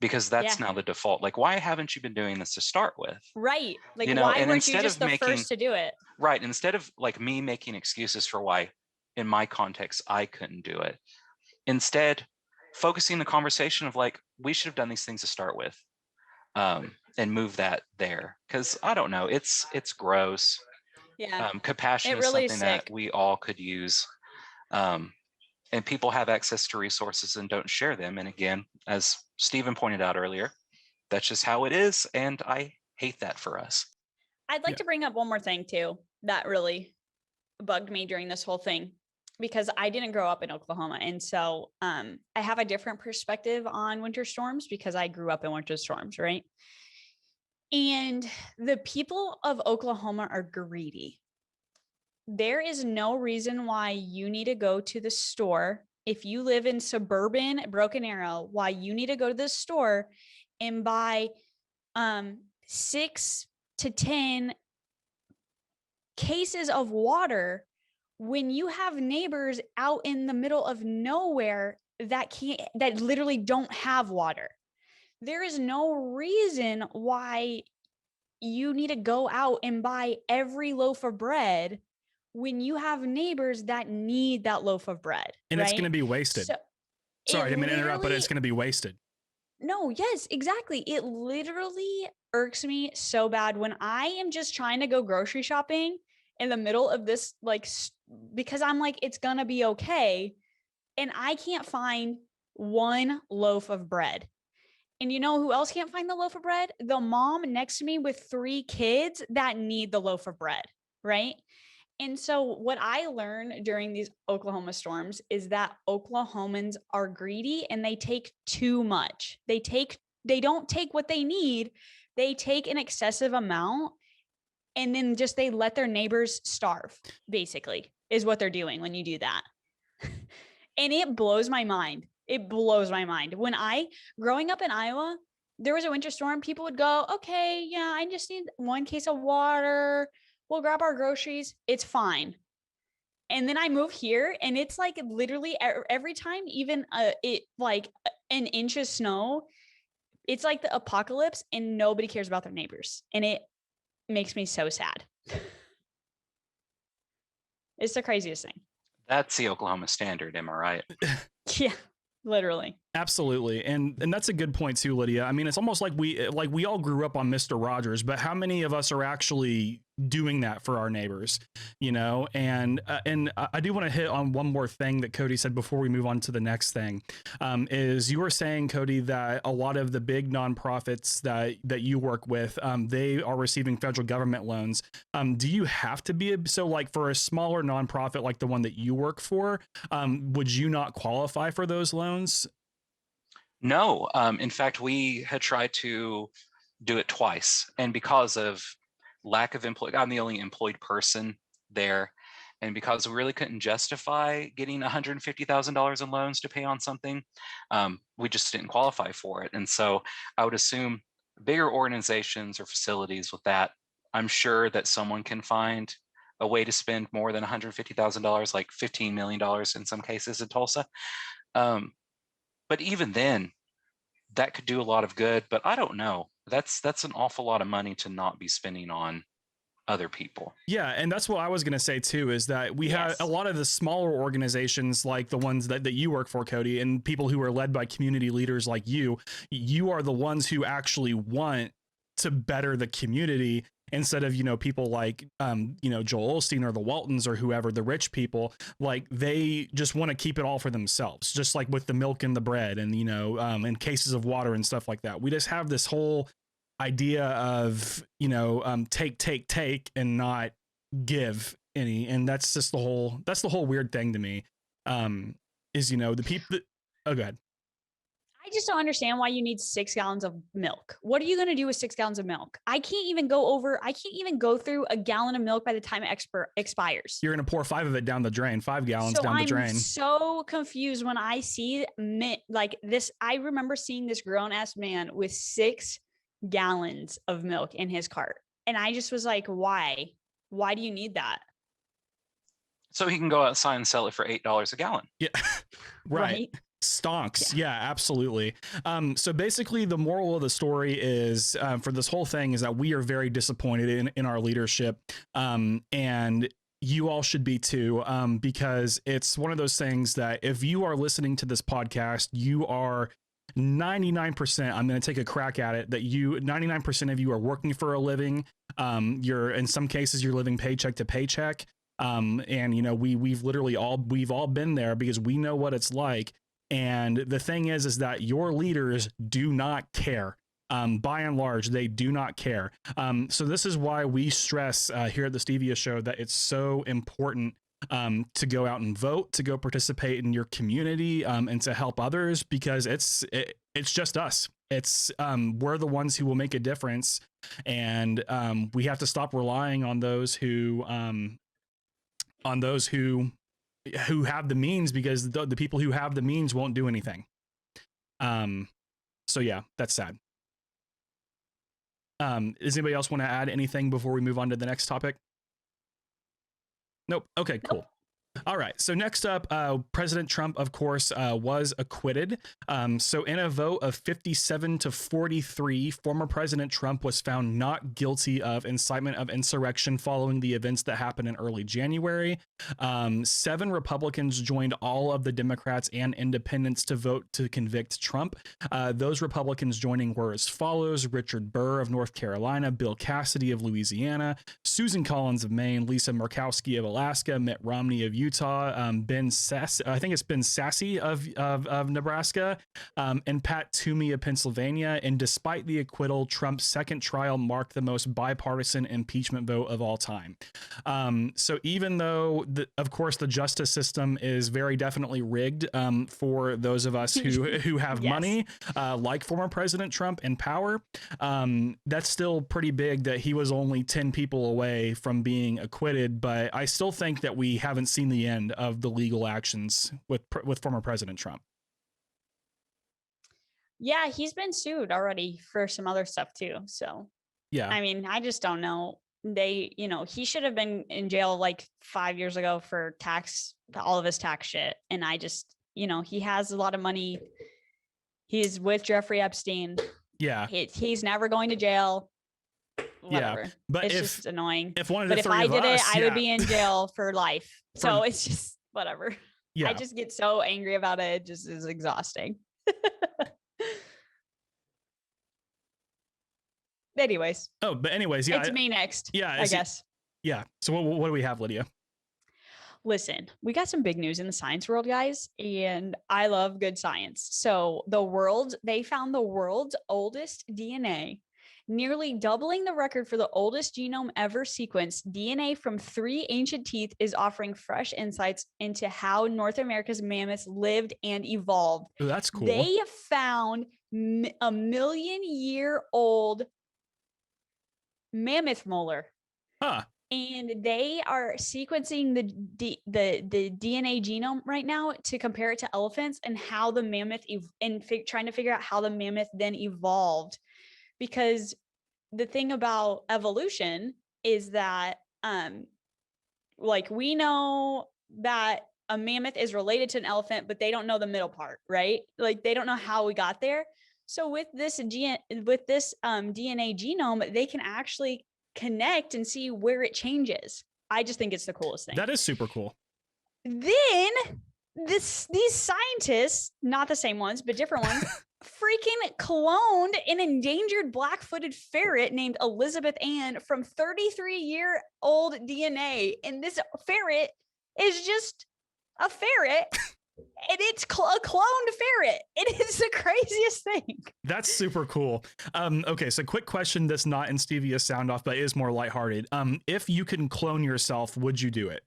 D: because that's now the default. Like, why haven't you been doing this to start with?
C: Right. Like,
D: You know,
C: why
D: and
C: weren't you
D: instead
C: just
D: of
C: the first to do it?
D: Right. Instead of like me making excuses for why, in my context, I couldn't do it. Instead, focusing the conversation of like, we should have done these things to start with, and move that there. Because I don't know, it's gross.
C: Yeah.
D: Compassion
C: It
D: is
C: really
D: something
C: is
D: that
C: sick.
D: we all could use. And people have access to resources and don't share them. And again, as Stephen pointed out earlier, that's just how it is. And I hate that for us.
C: I'd like to bring up one more thing too that really bugged me during this whole thing, because I didn't grow up in Oklahoma. And so I have a different perspective on winter storms because I grew up in winter storms, right? And the people of Oklahoma are greedy. There is no reason why you need to go to the store. If you live in suburban Broken Arrow, why you need to go to the store and buy 6 to 10 cases of water when you have neighbors out in the middle of nowhere that literally don't have water. There is no reason why you need to go out and buy every loaf of bread when you have neighbors that need that loaf of bread.
B: And
C: right?
B: it's going to be wasted. Sorry, I didn't mean to interrupt, but it's going to be wasted.
C: No, yes, exactly. It literally irks me so bad when I am just trying to go grocery shopping in the middle of this, like, because I'm like, it's going to be okay. And I can't find one loaf of bread. And you know who else can't find the loaf of bread? The mom next to me with 3 kids that need the loaf of bread, right? And so what I learned during these Oklahoma storms is that Oklahomans are greedy and they take too much. They don't take what they need. They take an excessive amount and then just they let their neighbors starve, basically, is what they're doing when you do that. And it blows my mind. It blows my mind. Growing up in Iowa, there was a winter storm, people would go, okay, yeah, I just need 1 case of water. We'll grab our groceries. It's fine. And then I move here and it's like literally every time, even it like an inch of snow, it's like the apocalypse and nobody cares about their neighbors. And it makes me so sad. It's the craziest thing.
D: That's the Oklahoma standard, am I right?
C: Yeah, literally.
B: Absolutely. And that's a good point too, Lydia. I mean, it's almost like we all grew up on Mr. Rogers, but how many of us are actually doing that for our neighbors, you know? And I do want to hit on one more thing that Cody said before we move on to the next thing, is you were saying, Cody, that a lot of the big nonprofits that you work with, they are receiving federal government loans. Do you have to be so like for a smaller nonprofit like the one that you work for, would you not qualify for those loans?
D: No. In fact, we had tried to do it twice, and because of lack of employee, I'm the only employed person there, and because we really couldn't justify getting $150,000 in loans to pay on something, we just didn't qualify for it. And so I would assume bigger organizations or facilities with that, I'm sure that someone can find a way to spend more than $150,000, like $15 million in some cases in Tulsa. But even then, that could do a lot of good. But I don't know. That's an awful lot of money to not be spending on other people. Yeah,
B: and that's what I was going to say too, is that we have a lot of the smaller organizations like the ones that you work for, Cody, and people who are led by community leaders like you are the ones who actually want to better the community. instead of, people like, Joel Osteen or the Waltons or whoever, the rich people, like they just want to keep it all for themselves, just like with the milk and the bread and, and cases of water and stuff like that. We just have this whole idea of, take and not give any. And that's just the whole weird thing to me. Is, the people oh, go ahead.
C: I just don't understand why you need 6 gallons of milk. What are you going to do with 6 gallons of milk? I can't even go through a gallon of milk by the time it expires.
B: You're going to pour 5 of it down the drain, 5 gallons down the drain.
C: I'm so confused when I see like this. I remember seeing this grown ass man with 6 gallons of milk in his cart. And I just was like, why? Why do you need that?
D: So he can go outside and sell it for $8 a gallon.
B: Yeah. Right. Stonks. Yeah, absolutely. So basically the moral of the story is, for this whole thing, is that we are very disappointed in our leadership. And you all should be too, because it's one of those things that if you are listening to this podcast, you are 99%, I'm going to take a crack at it, that 99% of you are working for a living. In some cases, you're living paycheck to paycheck. And we've all been there because we know what it's like. And the thing is that your leaders do not care. By and large, they do not care. So this is why we stress here at the Stevia Show that it's so important to go out and vote, to go participate in your community, and to help others, because it's just us. It's we're the ones who will make a difference, and we have to stop relying on those who have the means, because the people who have the means won't do anything. So yeah, that's sad. Does anybody else want to add anything before we move on to the next topic? Nope. Okay, cool.
C: Nope.
B: All right. So next up, President Trump, of course, was acquitted. So in a vote of 57-43, former President Trump was found not guilty of incitement of insurrection following the events that happened in early January. 7 Republicans joined all of the Democrats and independents to vote to convict Trump. Those Republicans joining were as follows: Richard Burr of North Carolina, Bill Cassidy of Louisiana, Susan Collins of Maine, Lisa Murkowski of Alaska, Mitt Romney of Utah, Ben Sasse of Nebraska, and Pat Toomey of Pennsylvania. And despite the acquittal, Trump's second trial marked the most bipartisan impeachment vote of all time. So even though, of course, the justice system is very definitely rigged for those of us who have
C: Yes.
B: money, like former President Trump in power, that's still pretty big that he was only 10 people away from being acquitted. But I still think that we haven't seen the end of the legal actions with former President Trump.
C: Yeah, he's been sued already for some other stuff too. So
B: Yeah.
C: I mean, I just don't know. He should have been in jail like 5 years ago for all of his tax shit. And I just, he has a lot of money. He's with Jeffrey Epstein.
B: Yeah.
C: He's never going to jail. Whatever.
B: Yeah. But
C: it's
B: if
C: just annoying.
B: if one of
C: But
B: the
C: if
B: three
C: I
B: of
C: did
B: us,
C: it, I would be in jail for life. So
B: From-
C: it's just whatever.
B: yeah.
C: I just get so angry about it. It just is exhausting. Anyways,
B: yeah.
C: it's me next.
B: Yeah.
C: I guess.
B: Yeah. So what do we have, Lydia?
C: Listen, we got some big news in the science world, guys, and I love good science. So they found the world's oldest DNA, nearly doubling the record for the oldest genome ever sequenced. DNA from 3 ancient teeth is offering fresh insights into how North America's mammoths lived and evolved.
B: Oh, that's cool.
C: They found a 1,000,000-year-old mammoth molar.
B: Huh.
C: And they are sequencing the DNA genome right now to compare it to elephants and how the mammoth trying to figure out how the mammoth then evolved. Because the thing about evolution is that like we know that a mammoth is related to an elephant, but they don't know the middle part, right? Like they don't know how we got there. So with this DNA genome, they can actually connect and see where it changes. I just think it's the coolest thing.
B: That is super cool.
C: Then these scientists, not the same ones, but different ones, freaking cloned an endangered black-footed ferret named Elizabeth Ann from 33-year-old DNA. And this ferret is just a ferret. And it's a cloned ferret. It is the craziest thing.
B: That's super cool. Okay, so quick question that's not in Stevia's sound off, but is more lighthearted. If you can clone yourself, would you do it?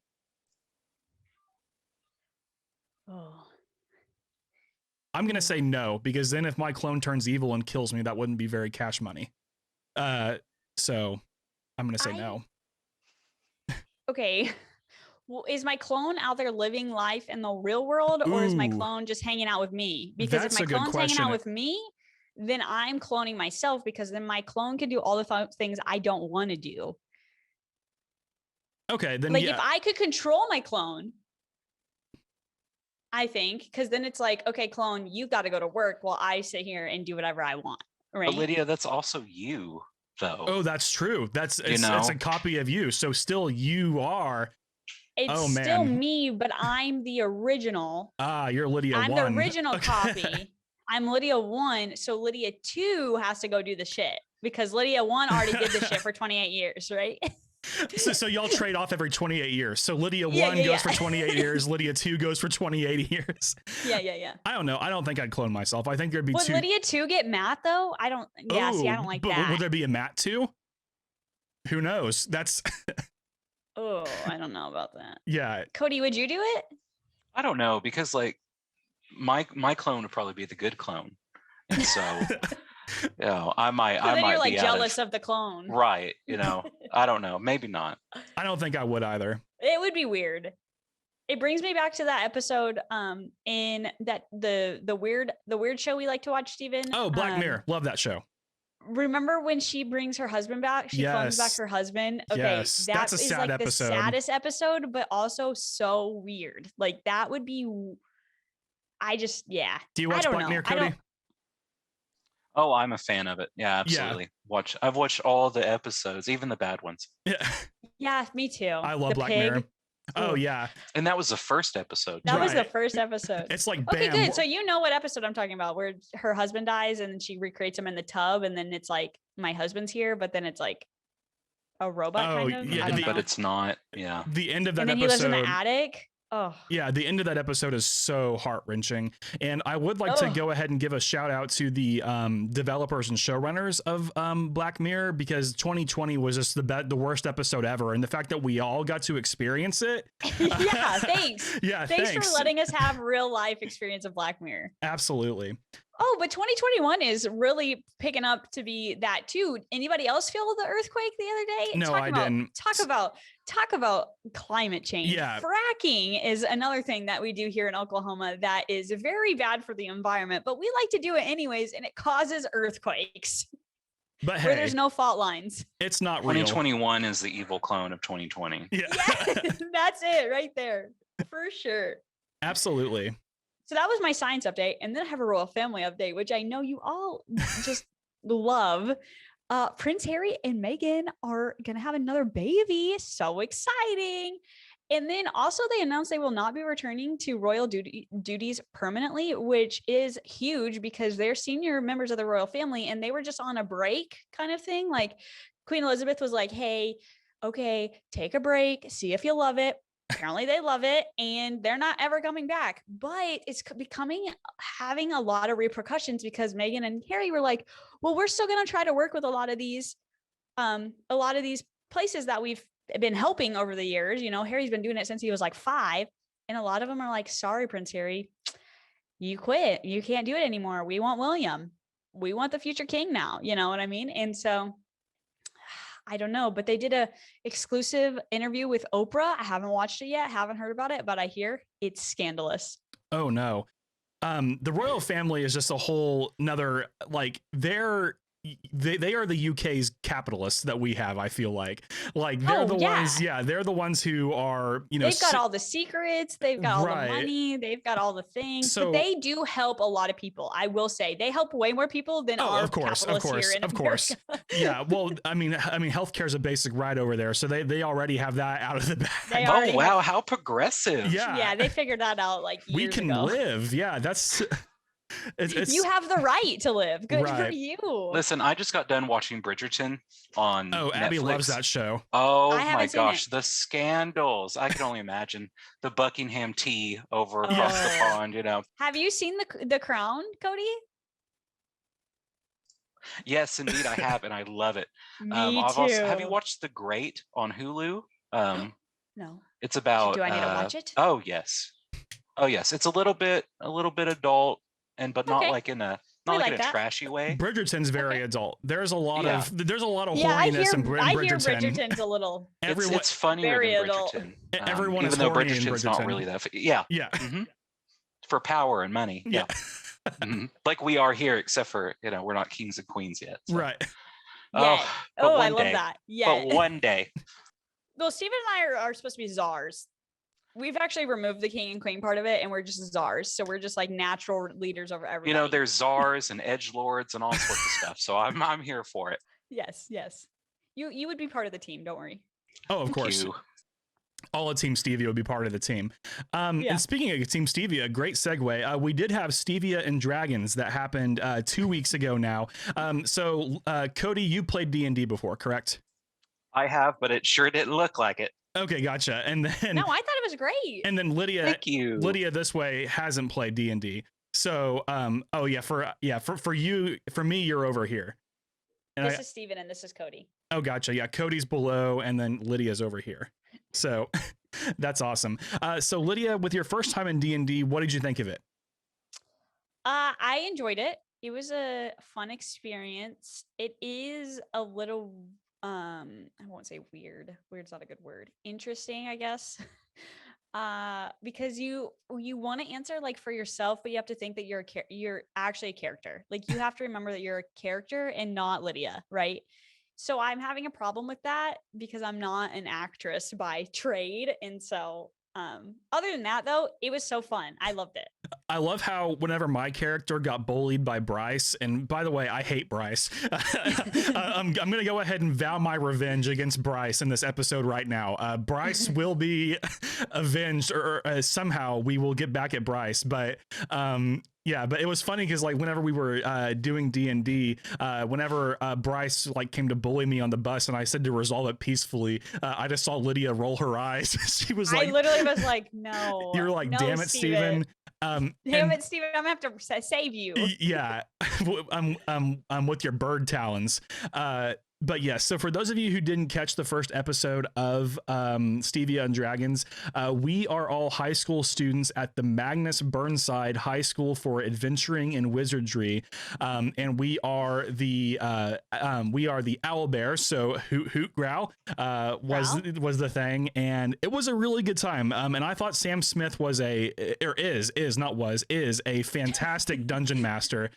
C: Oh.
B: I'm gonna say no, because then if my clone turns evil and kills me, that wouldn't be very cash money. So I'm gonna say no.
C: Okay. Well, is my clone out there living life in the real world, or is my
B: Ooh.
C: clone just hanging out with me? Because
B: That's
C: if
B: a
C: my
B: good
C: clone's hanging
B: question.
C: out with me, then I'm cloning myself, because then my clone can do all the things I don't want to do.
B: Okay, then
C: Like
B: yeah.
C: if I could control my clone, I think, because then it's like, okay, clone, you've got to go to work while I sit here and do whatever I want. Right.
D: But Lydia, that's also you, though.
B: Oh, that's true. It's
D: know?
B: a copy of you. So still you are.
C: It's
B: Oh,
C: still
B: man.
C: me, but I'm the original.
B: You're Lydia
C: I'm
B: 1.
C: the original
B: Okay.
C: copy. I'm Lydia 1. So Lydia 2 has to go do the shit, because Lydia 1 already did the shit for 28 years, right?
B: So y'all trade off every 28 years. So Lydia 1
C: Yeah,
B: goes for 28 years. Lydia 2 goes for 28 years.
C: Yeah.
B: I don't know. I don't think I'd clone myself. I think there'd be
C: Would
B: two.
C: Lydia 2 get Matt though? I don't. Yeah, see, I don't like
B: but
C: that.
B: Will there be a Matt 2? Who knows? That's
C: Oh, I don't know about that.
B: yeah.
C: Cody, would you do it?
D: I don't know, because like my clone would probably be the good clone, and so I might.
C: So
D: I
C: then
D: might
C: you're like
D: be
C: jealous of the clone.
D: Right. I don't know. Maybe not.
B: I don't think I would either.
C: It would be weird. It brings me back to that episode in that the weird show we like to watch, Steven.
B: Oh, Black Mirror. Love that show.
C: Remember when she brings her husband back? She clones back
B: Yes.
C: her husband. Okay,
B: Yes. That's a
C: is
B: sad
C: like
B: episode.
C: the saddest episode, but also so weird. Like that would be. I just
B: Do you
C: I
B: watch
C: don't
B: Black
C: know.
B: Mirror,
C: I
B: Cody?
C: don't-
D: Oh, I'm a fan of it. Yeah, absolutely. I've watched all the episodes, even the bad ones.
B: Yeah.
C: Yeah, me too.
B: I love
C: The
B: Black
C: pig.
B: Mirror. Oh
C: Ooh.
B: yeah.
D: And that was the first episode.
C: That was the
B: Right.
C: first episode.
B: It's like
C: Okay,
B: bam.
C: good. So you know what episode I'm talking about, where her husband dies and then she recreates him in the tub, and then it's like my husband's here, but then it's like a robot
B: Oh,
C: kind of.
B: yeah,
C: I don't
B: the-
C: know.
D: But it's not. Yeah.
B: The end of that
C: And then he
B: episode.
C: lives in the attic. Oh,
B: Yeah, the end of that episode is so heart-wrenching. And I would like to
C: Ugh.
B: go ahead and give a shout out to the developers and showrunners of Black Mirror, because 2020 was just the worst episode ever. And the fact that we all got to experience it.
C: yeah. Thanks.
B: Yeah,
C: Thanks
B: thanks.
C: for letting us have real life experience of Black Mirror.
B: Absolutely.
C: Oh, but 2021 is really picking up to be that too. Anybody else feel the earthquake the other day?
B: No, I didn't.
C: Talk about climate change.
B: Yeah.
C: Fracking is another thing that we do here in Oklahoma that is very bad for the environment, but we like to do it anyways, and it causes earthquakes
B: But
C: where
B: hey,
C: there's no fault lines.
B: it's not real.
D: 2021 is the evil clone of 2020.
B: Yeah.
C: Yes, that's it right there for sure.
B: Absolutely.
C: So that was my science update. And then I have a royal family update, which I know you all just love. Prince Harry and Meghan are going to have another baby. So exciting. And then also they announced they will not be returning to royal duties permanently, which is huge because they're senior members of the royal family and they were just on a break kind of thing. Like Queen Elizabeth was like, hey, okay, take a break, see if you love it. Apparently they love it and they're not ever coming back, but it's having a lot of repercussions because Meghan and Harry were like, well, we're still going to try to work with a lot of these places that we've been helping over the years. You know, Harry's been doing it since he was like 5. And a lot of them are like, sorry, Prince Harry, you quit. You can't do it anymore. We want William. We want the future king now. You know what I mean? And so I don't know, but they did a exclusive interview with Oprah. I haven't watched it yet. Haven't heard about it, but I hear it's scandalous.
B: Oh no. The royal family is just a whole nother, like they are the UK's capitalists that we have. I feel like they're ones. Yeah. They're the ones who are, you know,
C: They've got all the secrets. They've got all
B: Right.
C: the money. They've got all the things,
B: So-
C: but they do help a lot of people. I will say they help way more people than our
B: of course.
C: capitalists here in America.
B: Yeah. Well, I mean, healthcare is a basic right over there. So they already have that out of the bag.
C: They
D: Oh,
C: already
D: wow. How progressive.
B: Yeah.
C: Yeah, they figured that out like years
B: We can
C: ago.
B: live. Yeah. That's It's
C: You have the right to live. Good for
B: Right.
C: you.
D: Listen, I just got done watching Bridgerton on
B: Abby
D: Netflix.
B: loves that show.
D: Oh
C: I
D: my
C: haven't seen
D: gosh,
C: it.
D: the scandals. I can only imagine the Buckingham tea over across the
C: Oh.
D: pond, you know.
C: Have you seen the Crown, Cody?
D: Yes, indeed, I have, and I love it.
C: Me
D: I've
C: too.
D: also, have you watched The Great on Hulu?
C: No.
D: It's about.
C: Do I need to watch it?
D: Oh yes, oh yes. It's a little bit adult, but not
C: Okay.
D: like in a
C: We
D: not like
C: like
D: in a
C: that.
D: trashy way.
B: Bridgerton's very adult. There's a lot
D: Yeah.
B: of
C: I hear
B: horniness in Bridgerton.
C: Bridgerton's a little.
B: Everyone,
D: It's funnier
C: very
D: than
C: adult.
D: Bridgerton.
B: Everyone is
D: even though
B: horny in
D: Bridgerton's
B: Bridgerton.
D: not really that. Yeah.
B: yeah,
D: Mhm. For power and money.
B: yeah,
D: Mhm. Like we are here, except for we're not kings and queens yet. So.
B: right.
C: Yeah.
D: But
C: Oh, I
D: one
C: love
D: day.
C: that. Yeah.
D: But one day.
C: Well, Steven and I are supposed to be czars. We've actually removed the king and queen part of it, and we're just czars. So we're just like natural leaders over everybody.
D: There's czars and edgelords and all sorts of stuff. So I'm here for it.
C: Yes, yes. You would be part of the team. Don't worry.
B: Oh, of
D: Thank
B: course.
D: you.
B: All of Team Stevia would be part of the team.
C: Yeah.
B: And speaking of Team Stevia, great segue. We did have Stevia and Dragons that happened 2 weeks ago now. So Cody, you played D&D before, correct?
D: I have, but it sure didn't look like it.
B: Okay, gotcha. And then
C: No, I thought it was great.
B: and then Lydia
D: Thank you.
B: Lydia this way hasn't played D&D. So for me you're over here. And
C: This is Steven and this is Cody.
B: oh gotcha. Yeah, Cody's below and then Lydia's over here. So that's awesome. So Lydia, with your first time in D&D, what did you think of it?
C: I enjoyed it. It was a fun experience. It is a little I won't say weird. Weird's not a good word. Interesting, I guess. Because you want to answer like for yourself, but you have to think that you're actually a character. Like you have to remember that you're a character and not Lydia, right? So I'm having a problem with that because I'm not an actress by trade. And so other than that though, it was so fun. I loved it.
B: I love how whenever my character got bullied by Bryce, and by the way, I hate Bryce. I'm going to go ahead and vow my revenge against Bryce in this episode right now. Bryce will be avenged, or somehow we will get back at Bryce. But yeah, but it was funny because like whenever we were doing D&D, whenever Bryce like came to bully me on the bus, and I said to resolve it peacefully, I just saw Lydia roll her eyes. She was like,
C: I literally was like, no.
B: "You're like,
C: no,
B: damn it, Steven."
C: Damn it, Steven, I'm gonna have to save you.
B: Yeah, I'm with your bird talons. But yes, so for those of you who didn't catch the first episode of Stevia and Dragons, we are all high school students at the Magnus Burnside High School for Adventuring and Wizardry, and we are the owl bear. So hoot hoot growl was the thing, and it was a really good time. And I thought Sam Smith is a fantastic dungeon master.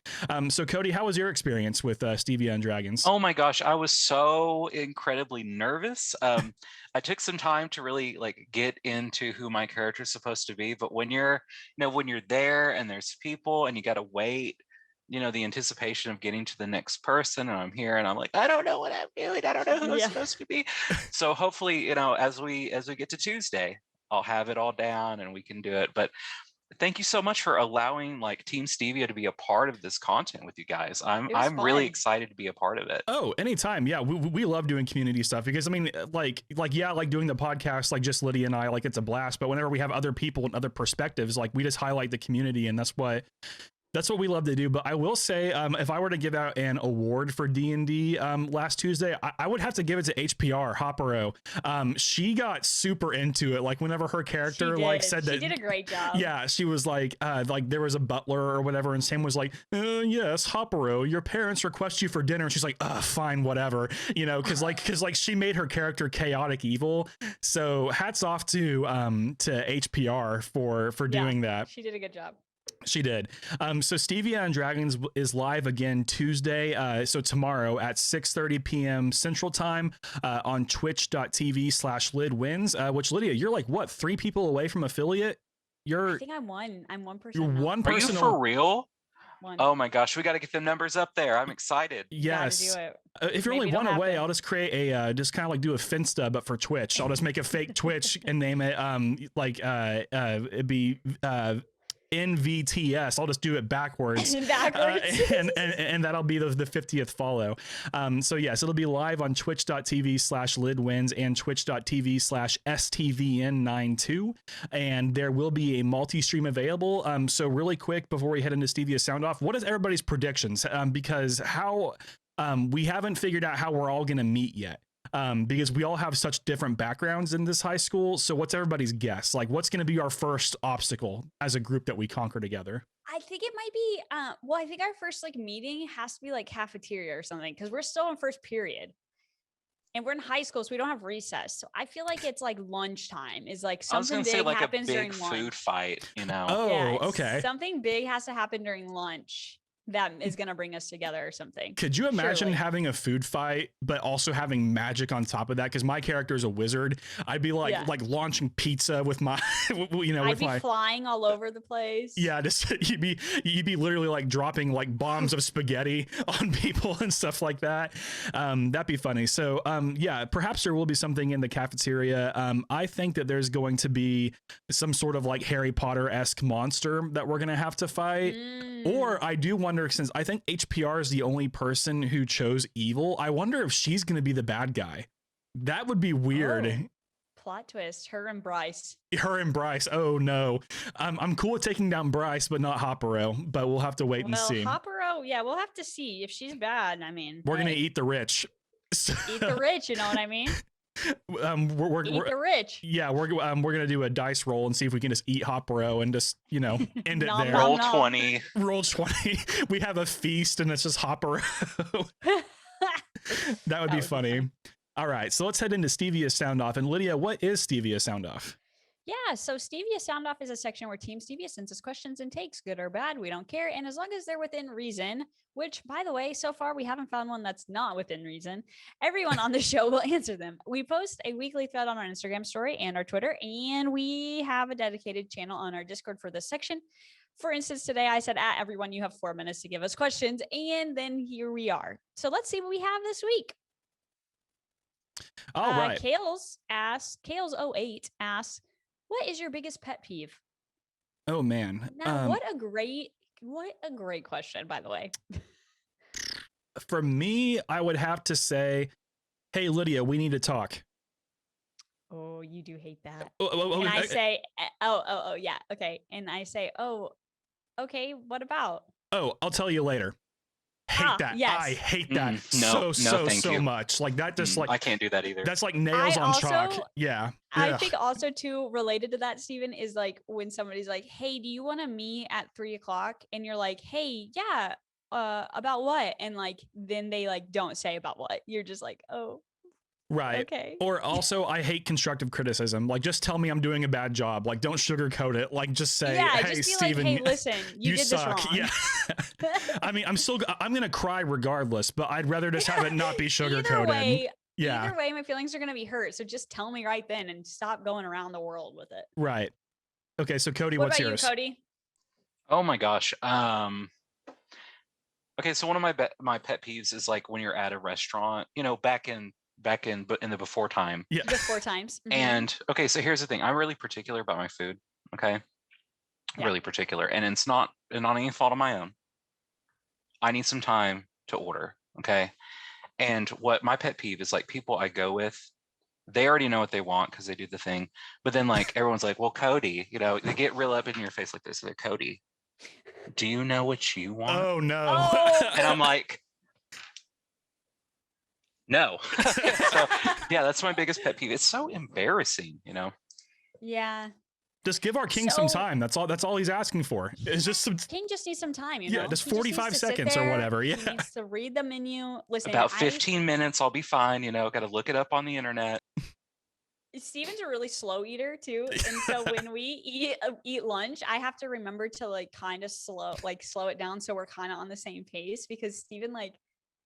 B: So Cody, how was your experience with Stevia and Dragons?
D: Oh my gosh, I was so incredibly nervous. I took some time to really like get into who my character is supposed to be, but when you're there and there's people and you got to wait, the anticipation of getting to the next person, and I'm here and I'm like, I don't know what I'm doing. I don't know who I'm supposed to be. So hopefully, as we get to Tuesday, I'll have it all down and we can do it. But thank you so much for allowing like Team Stevia to be a part of this content with you guys. I'm really excited to be a part of it.
B: Oh, anytime. Yeah, we love doing community stuff because I mean, like doing the podcast, like just Lydia and I, like it's a blast. But whenever we have other people and other perspectives, like we just highlight the community, and that's what we love to do. But I will say, if I were to give out an award for D&D last Tuesday, I would have to give it to HPR Hoppero. She got super into it. Like whenever her character said that,
C: she did a great job.
B: Yeah, she was like there was a butler or whatever, and Sam was like, yes, Hoppero, your parents request you for dinner. And she's like, fine, whatever, because she made her character chaotic evil. So hats off to HPR for doing that.
C: She did a good job.
B: She did. So Stevia and Dragons is live again Tuesday. So tomorrow at 6:30 p.m. Central Time on twitch.tv/lidwins, which Lydia, you're like, what, 3 people away from affiliate?
C: I think I'm one. I'm one person.
B: You're
C: now.
B: one person.
D: Are you for real?
C: One.
D: Oh my gosh, we got to get them numbers up there. I'm excited.
B: Yes.
C: Do it.
B: If you're
C: Maybe
B: only one
C: it'll
B: away,
C: happen.
B: I'll just create a just kind of like do a Finsta, but for Twitch. I'll just make a fake Twitch and name it it'd be NVTS. I'll just do it backwards.
C: Backwards.
B: And that'll be the 50th follow. So yes, it'll be live on twitch.tv/lidwins and twitch.tv/STVN92. And there will be a multi-stream available. So really quick before we head into Stevia Sound Off, what is everybody's predictions? Because we haven't figured out how we're all going to meet yet. Because we all have such different backgrounds in this high school. So what's everybody's guess? Like, what's going to be our first obstacle as a group that we conquer together?
C: I think it might be, I think our first like meeting has to be like cafeteria or something, because we're still in first period and we're in high school, so we don't have recess. So I feel like it's like lunchtime is like something big
D: like
C: happens
D: a
C: during
D: big
C: lunch.
D: food fight, you know?
B: Oh,
C: Yeah,
B: okay.
C: Something big has to happen during lunch that is going to bring us together or something.
B: Could you imagine
C: Surely.
B: having a food fight, but also having magic on top of that? Because my character is a wizard. I'd be like,
C: Yeah.
B: like launching pizza with my,
C: I'd be flying all over the place.
B: Yeah, just you'd be literally like dropping like bombs of spaghetti on people and stuff like that. That'd be funny. So yeah, perhaps there will be something in the cafeteria. I think that there's going to be some sort of like Harry Potter-esque monster that we're gonna have to fight. Or I do wonder, since I think HPR is the only person who chose evil, I wonder if she's gonna be the bad guy. That would be weird.
C: Oh. Plot twist, her and Bryce.
B: Her and Bryce. Oh no. I'm cool with taking down Bryce, but not Hoppero. But we'll have to wait and see.
C: Hoppero, yeah, we'll have to see if she's bad. I mean,
B: We're gonna eat the rich.
C: eat the rich. You know what I mean?
B: We're
C: Eat the rich.
B: yeah, we're gonna do a dice roll and see if we can just eat Hoppero and just end it
C: Nom,
B: there.
C: nom,
D: Roll
C: nom.
D: 20.
B: Roll 20. We have a feast and it's just Hoppero. That would be funny. All right, so let's head into Stevia Sound Off. And Lydia, what is Stevia Sound Off?
C: Yeah, so Stevia Sound Off is a section where Team Stevia sends us questions and takes, good or bad, we don't care. And as long as they're within reason, which, by the way, so far we haven't found one that's not within reason, everyone on the show will answer them. We post a weekly thread on our Instagram story and our Twitter, and we have a dedicated channel on our Discord for this section. For instance, today I said, everyone, you have 4 minutes to give us questions, and then here we are. So let's see what we have this week.
B: All right.
C: Kales08 asks, what is your biggest pet peeve?
B: Oh man.
C: Now, what a great question, by the way.
B: For me, I would have to say, hey Lydia, we need to talk.
C: Oh, you do hate that.
B: Oh,
C: And I say, oh, yeah, okay. And I say, oh, okay, what about?
B: Oh, I'll tell you later. Hate that.
C: Yes.
B: I hate that
D: No,
B: so
D: thank you.
B: much. Like that just like
D: I can't do that either.
B: that's like nails on chalk. Yeah.
C: I
B: Ugh.
C: think also too related to that, Steven, is like when somebody's like, hey, do you want to meet at 3:00? And you're like, hey, yeah, about what? And like, then they like don't say about what. You're just like, oh,
B: Right.
C: okay.
B: Or also, I hate constructive criticism. Like, just tell me I'm doing a bad job. Like, don't sugarcoat it. Like, just say,
C: yeah,
B: hey,
C: just be
B: Steven,
C: like, hey, listen, you did
B: suck.
C: this wrong.
B: Yeah. I mean, I'm going to cry regardless, but I'd rather just have it not be sugarcoated.
C: Either way, my feelings are going to be hurt. So just tell me right then and stop going around the world with it.
B: Right. Okay. So Cody,
C: What
B: what's
C: about
B: yours?
C: you, Cody?
D: Oh my gosh. Okay, so one of my pet peeves is like when you're at a restaurant, back in the before time.
B: Yeah.
C: Before times. Mhm.
D: And okay, so here's the thing. I'm really particular about my food. Okay.
C: Yeah.
D: Really particular. And it's not any fault of my own. I need some time to order. Okay. And what my pet peeve is, like, people I go with, they already know what they want because they do the thing. But then like everyone's like, well, Cody, they get real up in your face like this. They're like, Cody, do you know what you want?
B: Oh no.
C: Oh.
D: And I'm like, no. So yeah, that's my biggest pet peeve. It's so embarrassing,
C: Yeah.
B: Just give our king some
C: So-
B: time. That's all he's asking for. It's just some,
C: King just needs some time,
B: Yeah,
C: know?
B: just
C: He needs
B: 45
C: to sit
B: seconds or
C: there,
B: whatever,
C: He
B: yeah.
C: needs to read the menu. Listen,
D: About 15 minutes, I'll be fine. Got to look it up on the internet.
C: Steven's a really slow eater too, and so when we eat lunch, I have to remember to like kind of slow it down so we're kind of on the same pace, because Steven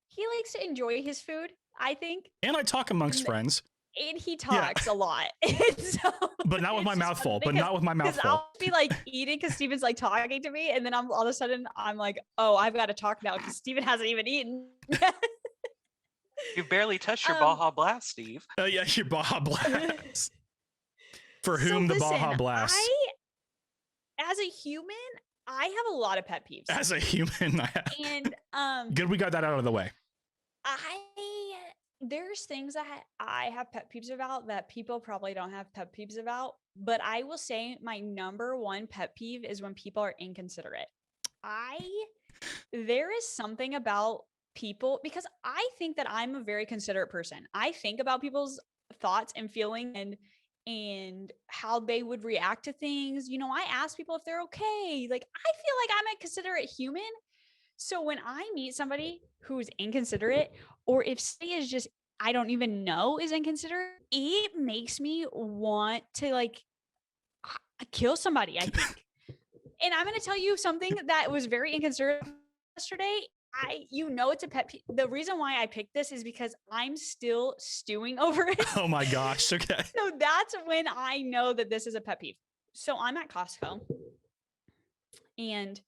C: he likes to enjoy his food, I think,
B: and I talk amongst friends,
C: and he talks a lot. And so
B: but not with my
C: it's
B: mouth
C: just
B: full.
C: funny
B: But not with my mouth
C: because
B: full.
C: I'll be like eating because Steven's like talking to me, and then all of a sudden I'm like, oh, I've got to talk now because Steven hasn't even eaten.
D: You barely touched your
C: Um,
D: Baja Blast, Steve.
B: Yeah, your Baja Blast. For
C: So
B: whom the Baja
C: listen,
B: Blast?
C: as a human, I have a lot of pet peeves.
B: As a human,
C: And
B: good, we got that out of the way.
C: there's things that I have pet peeves about that people probably don't have pet peeves about, but I will say my number one pet peeve is when people are inconsiderate. There is something about people, because I think that I'm a very considerate person. I think about people's thoughts and feeling and how they would react to things. You know, I ask people if they're okay. Like, I feel like I'm a considerate human. So when I meet somebody who's inconsiderate, or if somebody is just, I don't even know is inconsiderate, it makes me want to like kill somebody, I think. And I'm going to tell you something that was very inconsiderate yesterday. It's a pet peeve. The reason why I picked this is because I'm still stewing over it.
B: Oh my gosh. Okay.
C: So that's when I know that this is a pet peeve. So I'm at Costco, and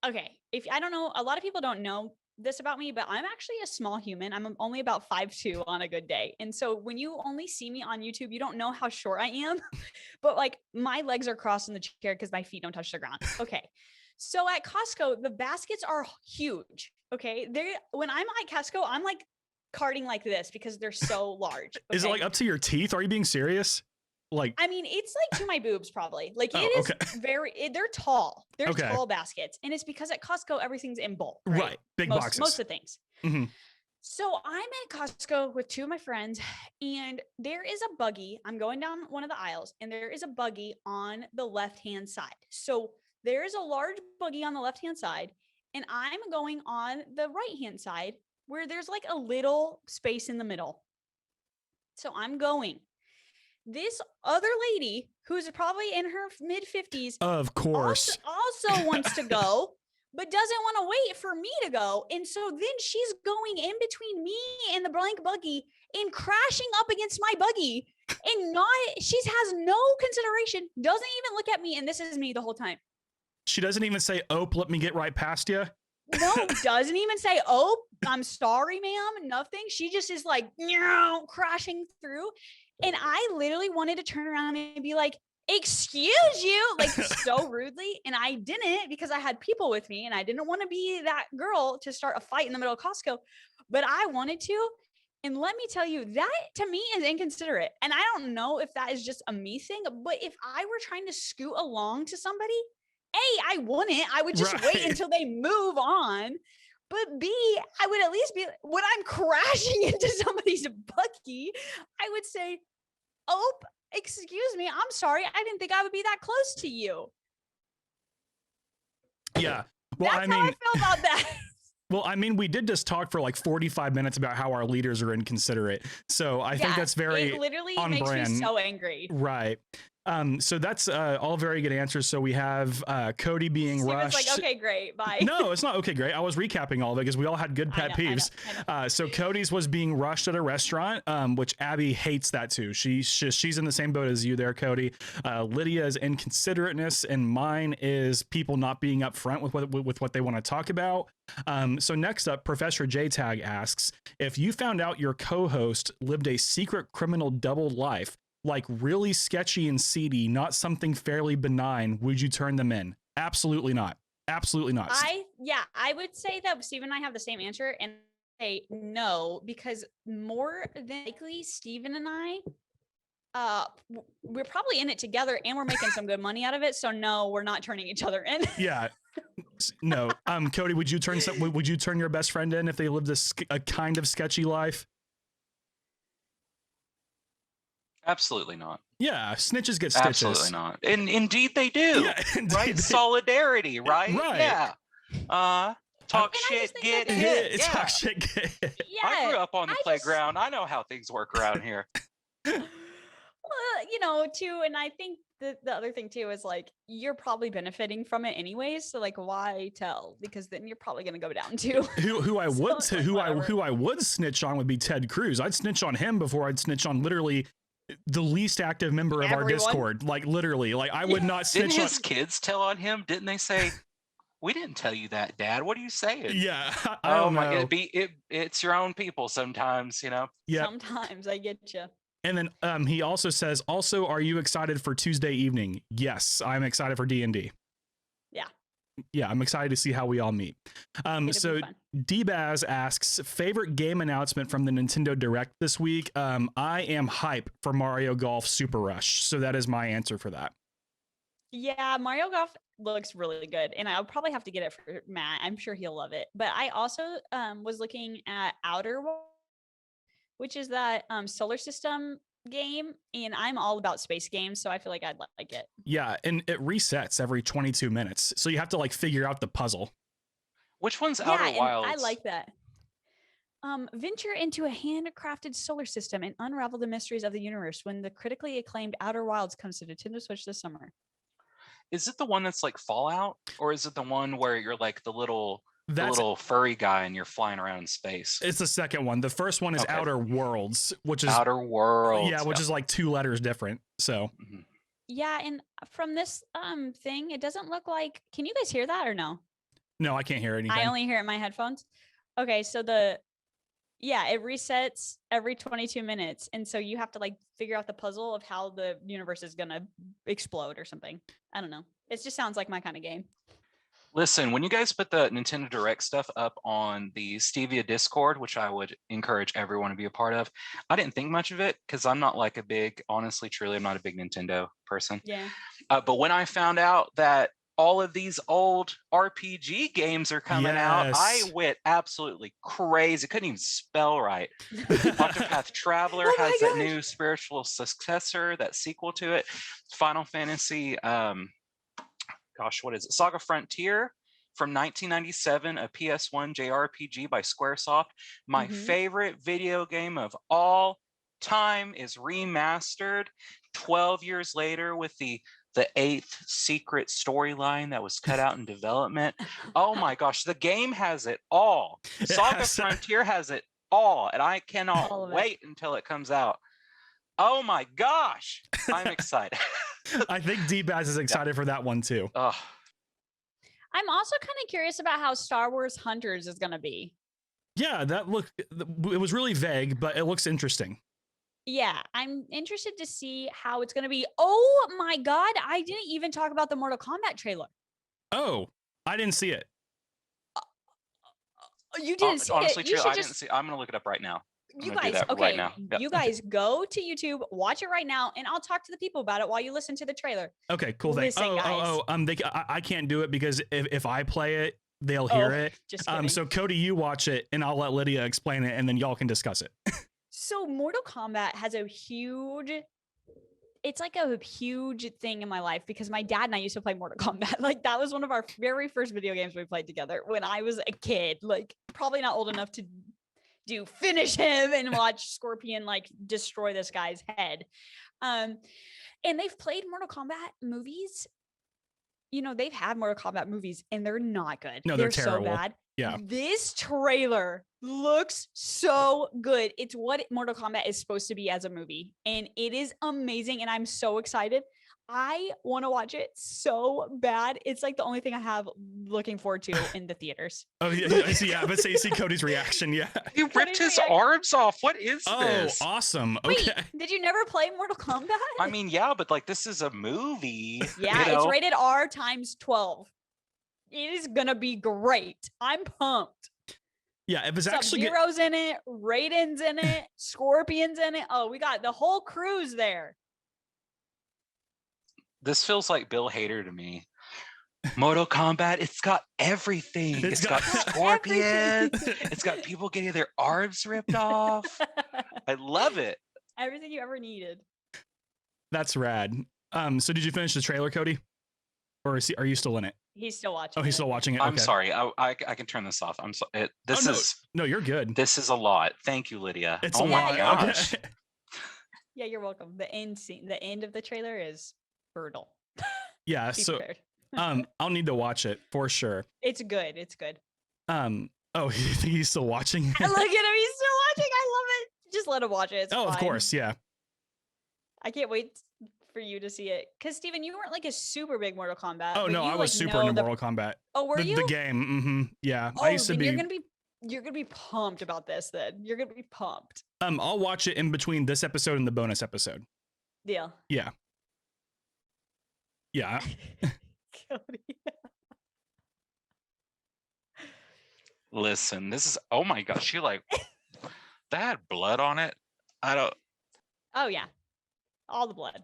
C: okay, if I don't know, a lot of people don't know this about me, but I'm actually a small human. I'm only about 5'2" on a good day. And so when you only see me on YouTube, you don't know how short I am, but like my legs are crossed in the chair because my feet don't touch the ground. Okay. So at Costco, the baskets are huge. Okay. When I'm at Costco, I'm like carting like this because they're so large. Okay?
B: Is it like up to your teeth? Are you being serious? Like,
C: I mean, it's like to my boobs probably. Like it is they're tall. They're tall baskets. And it's because at Costco, everything's in bulk. Right.
B: Big boxes.
C: Most of the things.
B: Mm-hmm.
C: So I'm at Costco with two of my friends, and there is a buggy. I'm going down one of the aisles, and there is a buggy on the left-hand side. So there is a large buggy on the left-hand side, and I'm going on the right-hand side where there's like a little space in the middle. So I'm going. This other lady, who's probably in her mid-50s,
B: of course,
C: also wants to go, but doesn't want to wait for me to go. And so then she's going in between me and the blank buggy and crashing up against my buggy, and she has no consideration, doesn't even look at me. And this is me the whole time.
B: She doesn't even say, "Oh, let me get right past you."
C: No, doesn't even say, "Oh, I'm sorry, ma'am." Nothing. She just is like, crashing through. And I literally wanted to turn around and be like, "Excuse you," like so rudely. And I didn't, because I had people with me and I didn't want to be that girl to start a fight in the middle of Costco, but I wanted to. And let me tell you, that to me is inconsiderate. And I don't know if that is just a me thing, but if I were trying to scoot along to somebody, A, I wouldn't. I would just wait until they move on. But B, I would at least be, when I'm crashing into somebody's buggy, I would say, "Oh, excuse me, I'm sorry. I didn't think I would be that close to you."
B: Yeah. Well,
C: That's how I feel about that.
B: Well, I mean, we did just talk for like 45 minutes about how our leaders are inconsiderate. So I think that's very
C: it literally
B: on
C: makes
B: brand.
C: me so angry.
B: Right. So that's all very good answers. So we have Cody being
C: Steven's
B: rushed.
C: like, "Okay, great, bye."
B: No, it's not okay, great. I was recapping all of it because we all had good pet peeves.
C: I know.
B: So Cody's was being rushed at a restaurant, which Abby hates that too. She's in the same boat as you there, Cody. Lydia's inconsiderateness, and mine is people not being upfront with what they want to talk about. So next up, Professor J Tag asks, if you found out your co-host lived a secret criminal double life, like really sketchy and seedy, not something fairly benign, would you turn them in? Absolutely not. Absolutely not.
C: I would say that Steve and I have the same answer, and say no, because more than likely Steven and I, we're probably in it together and we're making some good money out of it. So no, we're not turning each other in.
B: Yeah. No. Cody, would you turn your best friend in if they lived a kind of sketchy life?
D: Absolutely not.
B: Yeah, snitches get stitches.
D: Absolutely not. And indeed they do. Yeah, right? Solidarity, right?
B: Right.
D: Yeah. Talk shit, get hit. Yeah.
B: Talk shit, get hit.
C: Yeah.
D: I grew up on the playground. I know how things work around here.
C: Well, too, and I think the other thing too is like, you're probably benefiting from it anyways. So like, why tell? Because then you're probably gonna go down too.
B: Who I would snitch on would be Ted Cruz. I'd snitch on him before I'd snitch on literally the least active member of our Discord. Like literally, like I would not snitch.
D: Didn't his kids tell on him? Didn't they say, "We didn't tell you that, Dad. What are you saying?"
B: Yeah.
D: Oh my God. It's your own people sometimes,
B: Yeah.
C: Sometimes I get you.
B: And then he also says, also, are you excited for Tuesday evening? Yes, I'm excited for D&D.
C: Yeah.
B: Yeah, I'm excited to see how we all meet. So D-Baz asks, favorite game announcement from the Nintendo Direct this week? I am hype for Mario Golf Super Rush. So that is my answer for that.
C: Yeah, Mario Golf looks really good. And I'll probably have to get it for Matt. I'm sure he'll love it. But I also was looking at Outer Worlds, which is that solar system game. And I'm all about space games. So I feel like I'd like it.
B: Yeah, and it resets every 22 minutes. So you have to like figure out the puzzle.
D: Which one's Outer Wilds?
C: I like that. Venture into a handcrafted solar system and unravel the mysteries of the universe when the critically acclaimed Outer Wilds comes to Nintendo Switch this summer.
D: Is it the one that's like Fallout, or is it the one where you're like the little furry guy and you're flying around in space?
B: It's the second one. The first one is Outer Worlds, which is
D: Outer Worlds.
B: Yeah, which is like 2 letters different. So
C: yeah, and from this thing, it doesn't look like. Can you guys hear that or no?
B: No, I can't hear anything.
C: I only hear it in my headphones. Okay, so it resets every 22 minutes, and so you have to like figure out the puzzle of how the universe is gonna explode or something. I don't know. It just sounds like my kind of game.
D: Listen, when you guys put the Nintendo Direct stuff up on the Stevia Discord, which I would encourage everyone to be a part of, I didn't think much of it because I'm not like honestly, truly, I'm not a big Nintendo person.
C: Yeah.
D: But when I found out that all of these old RPG games are coming out, I went absolutely crazy. Couldn't even spell right. Octopath Traveler has that new spiritual successor, that sequel to it. Final Fantasy, what is it? Saga Frontier from 1997, a PS1 JRPG by Squaresoft. My favorite video game of all time is remastered 12 years later with the 8th secret storyline that was cut out in development. Oh my gosh, the game has it all. Saga Frontier has it all, and I cannot wait until it comes out. Oh my gosh, I'm excited.
B: I think D-Baz is excited for that one too.
D: I'm
C: also kind of curious about how Star Wars Hunters is going to be.
B: Yeah, it was really vague, but it looks interesting.
C: Yeah, I'm interested to see how it's going to be. Oh my God, I didn't even talk about the Mortal Kombat trailer.
B: Oh, I didn't see it.
C: You didn't see
D: honestly,
C: it?
D: I didn't see. I'm going to look it up right now.
C: You guys,
D: right now. Yep.
C: You guys go to YouTube, watch it right now, and I'll talk to the people about it while you listen to the trailer.
B: Okay, cool. Thanks. I can't do it because if I play it, they'll hear it.
C: Just kidding.
B: So Cody, you watch it, and I'll let Lydia explain it, and then y'all can discuss it.
C: So Mortal Kombat has it's like a huge thing in my life because my dad and I used to play Mortal Kombat. Like that was one of our very first video games we played together when I was a kid, like probably not old enough to finish him and watch Scorpion like destroy this guy's head. And they've played Mortal Kombat movies. You know, they've had Mortal Kombat movies and they're not good.
B: No, they're terrible.
C: So bad.
B: Yeah.
C: This trailer looks so good. It's what Mortal Kombat is supposed to be as a movie. And it is amazing. And I'm so excited. I want to watch it so bad. It's like the only thing I have looking forward to in the theaters.
B: Oh, yeah. But see Cody's reaction. Yeah.
D: He ripped his arms off. What is this?
B: Oh, awesome. Okay.
C: Wait, did you never play Mortal Kombat?
D: I mean, yeah, but like this is a movie.
C: Yeah, it's rated R times 12. It is going to be great. I'm pumped.
B: Yeah, it was actually
C: Sub-Zero's in it, Raiden's in it, Scorpion's in it. Oh, we got the whole Cruz there.
D: This feels like Bill Hader to me. Mortal Kombat, it's got everything. It's got Scorpion. It's got people getting their arms ripped off. I love it.
C: Everything you ever needed.
B: That's rad. So did you finish the trailer, Cody? Or are you still in it?
C: He's still watching.
B: Oh, he's still watching it.
D: I'm sorry. I can turn this off. I'm sorry.
B: No, you're good.
D: This is a lot. Thank you, Lydia.
B: It's
D: oh
B: a
D: my
B: lot.
D: gosh.
B: Okay.
C: Yeah, you're welcome. The end scene, the end of the trailer is brutal.
B: Yeah. So I'll need to watch it for sure.
C: It's good. It's good.
B: Oh, he's still watching.
C: Look at him. He's still watching. I love it. Just let him watch it. It's fine.
B: Of course. Yeah.
C: I can't wait for you to see it. Because Steven, you weren't like a super big Mortal Kombat.
B: Oh no, I was super into Mortal Kombat.
C: Oh, were you?
B: The game. Yeah.
C: Oh,
B: I used to be.
C: You're gonna be You're gonna be pumped about this. Then you're gonna be pumped.
B: I'll watch it in between this episode and the bonus episode.
C: Deal.
B: Yeah. Yeah.
C: Cody.
D: Listen, this is, oh my gosh, she like, that had blood on it. I don't,
C: Oh yeah, all the blood.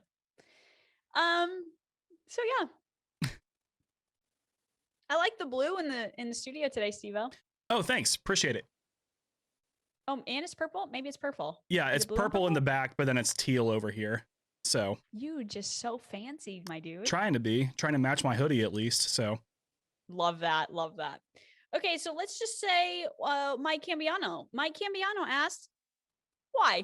C: So yeah, I like the blue in the studio today, Steve-O.
B: Oh, thanks. Appreciate it.
C: Oh, and it's purple. Maybe it's purple.
B: Yeah,
C: Is
B: it's
C: it blue on
B: purple in the back, but then it's teal over here. So
C: You just so fancy, my dude.
B: trying to match my hoodie at least. So
C: Love that. Love that. Okay, so let's just say Mike Cambiano. Mike Cambiano asked, why?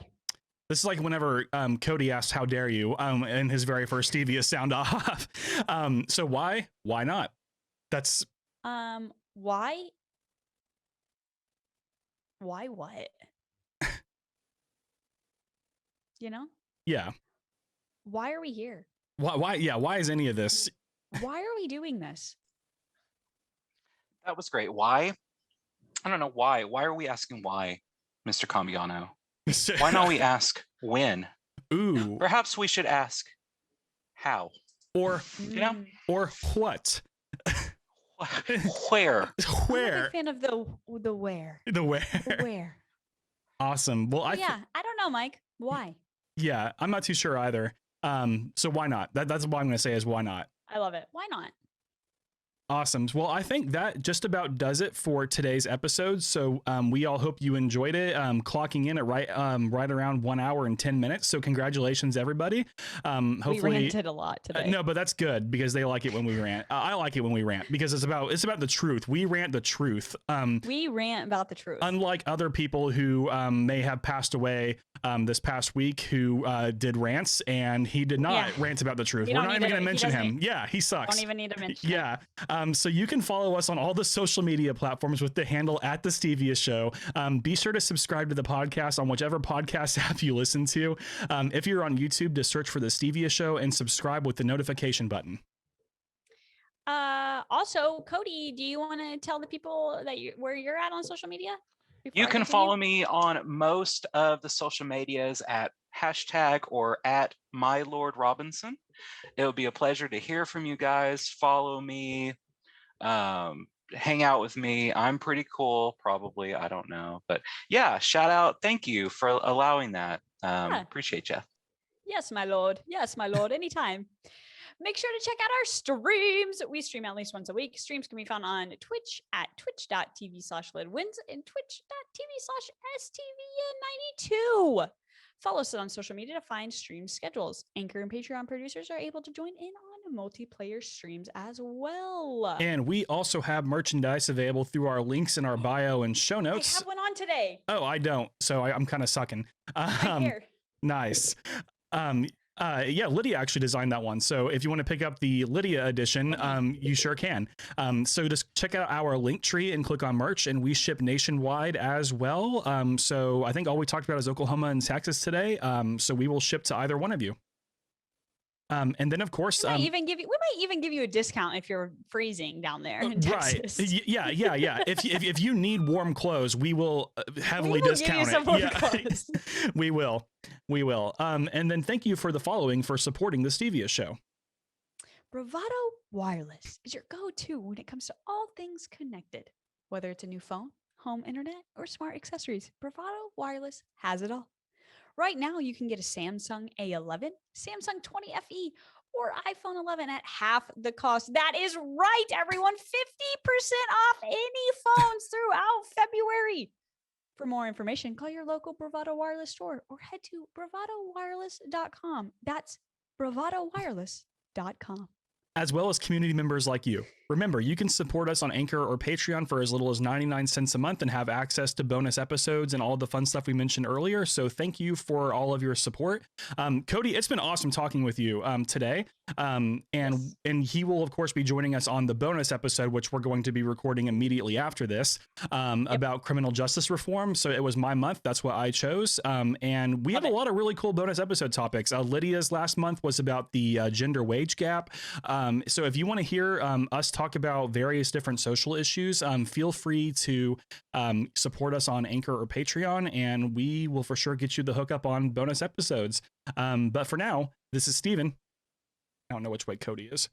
B: this is like whenever Cody asked, "How dare you?" In his very first Stevia sound off. So why? Why not? That's
C: Why? Why what? You know?
B: yeah.
C: Why are we here?
B: Why? Yeah. Why is any of this?
C: Why are we doing this?
D: that was great. Why? I don't know why. Why are we asking why, Mr. Cambiano? Why not we ask when?
B: Ooh.
D: Perhaps we should ask how.
B: Or
D: You know?
B: or what?
D: Where?
C: I'm
B: Where?
C: a big fan of the where.
B: The where?
C: The where.
B: Awesome. Well,
C: Yeah, I don't know, Mike. Why?
B: yeah, I'm not too sure either. So why not? That's what I'm going to say is why not?
C: I love it. Why not?
B: Awesome. Well, I think that just about does it for today's episode. So we all hope you enjoyed it. Clocking in at right around 1 hour and 10 minutes. So congratulations, everybody. Hopefully,
C: We ranted a lot today.
B: no, but that's good because they like it when we rant. I like it when we rant because it's about the truth. We rant the truth.
C: We rant about the truth.
B: Unlike other people who may have passed away this past week who did rants, and he did not
C: Yeah.
B: rant about the truth.
C: You
B: We're
C: don't
B: not
C: need
B: even going
C: to-
B: to
C: he
B: mention
C: doesn't
B: him. Yeah, he sucks.
C: Don't even need to mention it.
B: Yeah. So you can follow us on all the social media platforms with the handle at the Stevia Show. Be sure to subscribe to the podcast on whichever podcast app you listen to. If you're on YouTube, just search for the Stevia Show and subscribe with the notification button.
C: Also, Cody, do you want to tell the people that where you're at on social media? before
D: You
C: I
D: can
C: continue?
D: follow me on most of the social medias at hashtag or at my Lord Robinson. It would be a pleasure to hear from you guys. Follow me, hang out with me. I'm pretty cool, probably. I don't know. But yeah, shout out. Thank you for allowing that.
C: Yeah.
D: Appreciate you.
C: Yes, my lord. Yes, my lord. Anytime. Make sure to check out our streams. We stream at least once a week. Streams can be found on Twitch at twitch.tv/lidwins and twitch.tv/STVN92. Follow us on social media to find stream schedules. Anchor and Patreon producers are able to join in on multiplayer streams as well.
B: And we also have merchandise available through our links in our bio and show
C: I
B: notes.
C: have one on today.
B: Oh, I don't. So I'm kind of sucking.
C: Right here.
B: Nice. Yeah, Lydia actually designed that one. So if you want to pick up the Lydia edition, you sure can. So just check out our link tree and click on merch, and we ship nationwide as well. So I think all we talked about is Oklahoma and Texas today. So we will ship to either one of you. And then of course,
C: We might even give you a discount if you're freezing down there in
B: right.
C: Texas.
B: Yeah. If you need warm clothes, we will heavily
C: We will give you
B: discount
C: some
B: it.
C: warm
B: Yeah.
C: clothes.
B: We will. And then thank you for the following for supporting the Stevia Show.
C: Bravado Wireless is your go-to when it comes to all things connected. Whether it's a new phone, home internet, or smart accessories, Bravado Wireless has it all. Right now, you can get a Samsung A11, Samsung 20 FE, or iPhone 11 at half the cost. That is right, everyone. 50% off any phones throughout February. For more information, call your local Bravado Wireless store or head to bravadowireless.com. That's bravadowireless.com.
B: As well as community members like you. Remember, you can support us on Anchor or Patreon for as little as 99 cents a month and have access to bonus episodes and all the fun stuff we mentioned earlier. So thank you for all of your support. Cody, it's been awesome talking with you today. And he will, of course, be joining us on the bonus episode, which we're going to be recording immediately after this, about criminal justice reform. So it was my month. That's what I chose. And we have a lot of really cool bonus episode topics. Lydia's last month was about the gender wage gap. So if you want to hear us talk about various different social issues, feel free to support us on Anchor or Patreon, and we will for sure get you the hookup on bonus episodes. But for now, this is Steven. I don't know which way Cody is.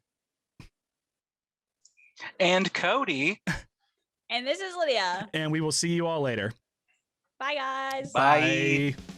D: And Cody.
C: And this is Lydia.
B: And we will see you all later.
C: Bye, guys.
D: Bye.
B: Bye.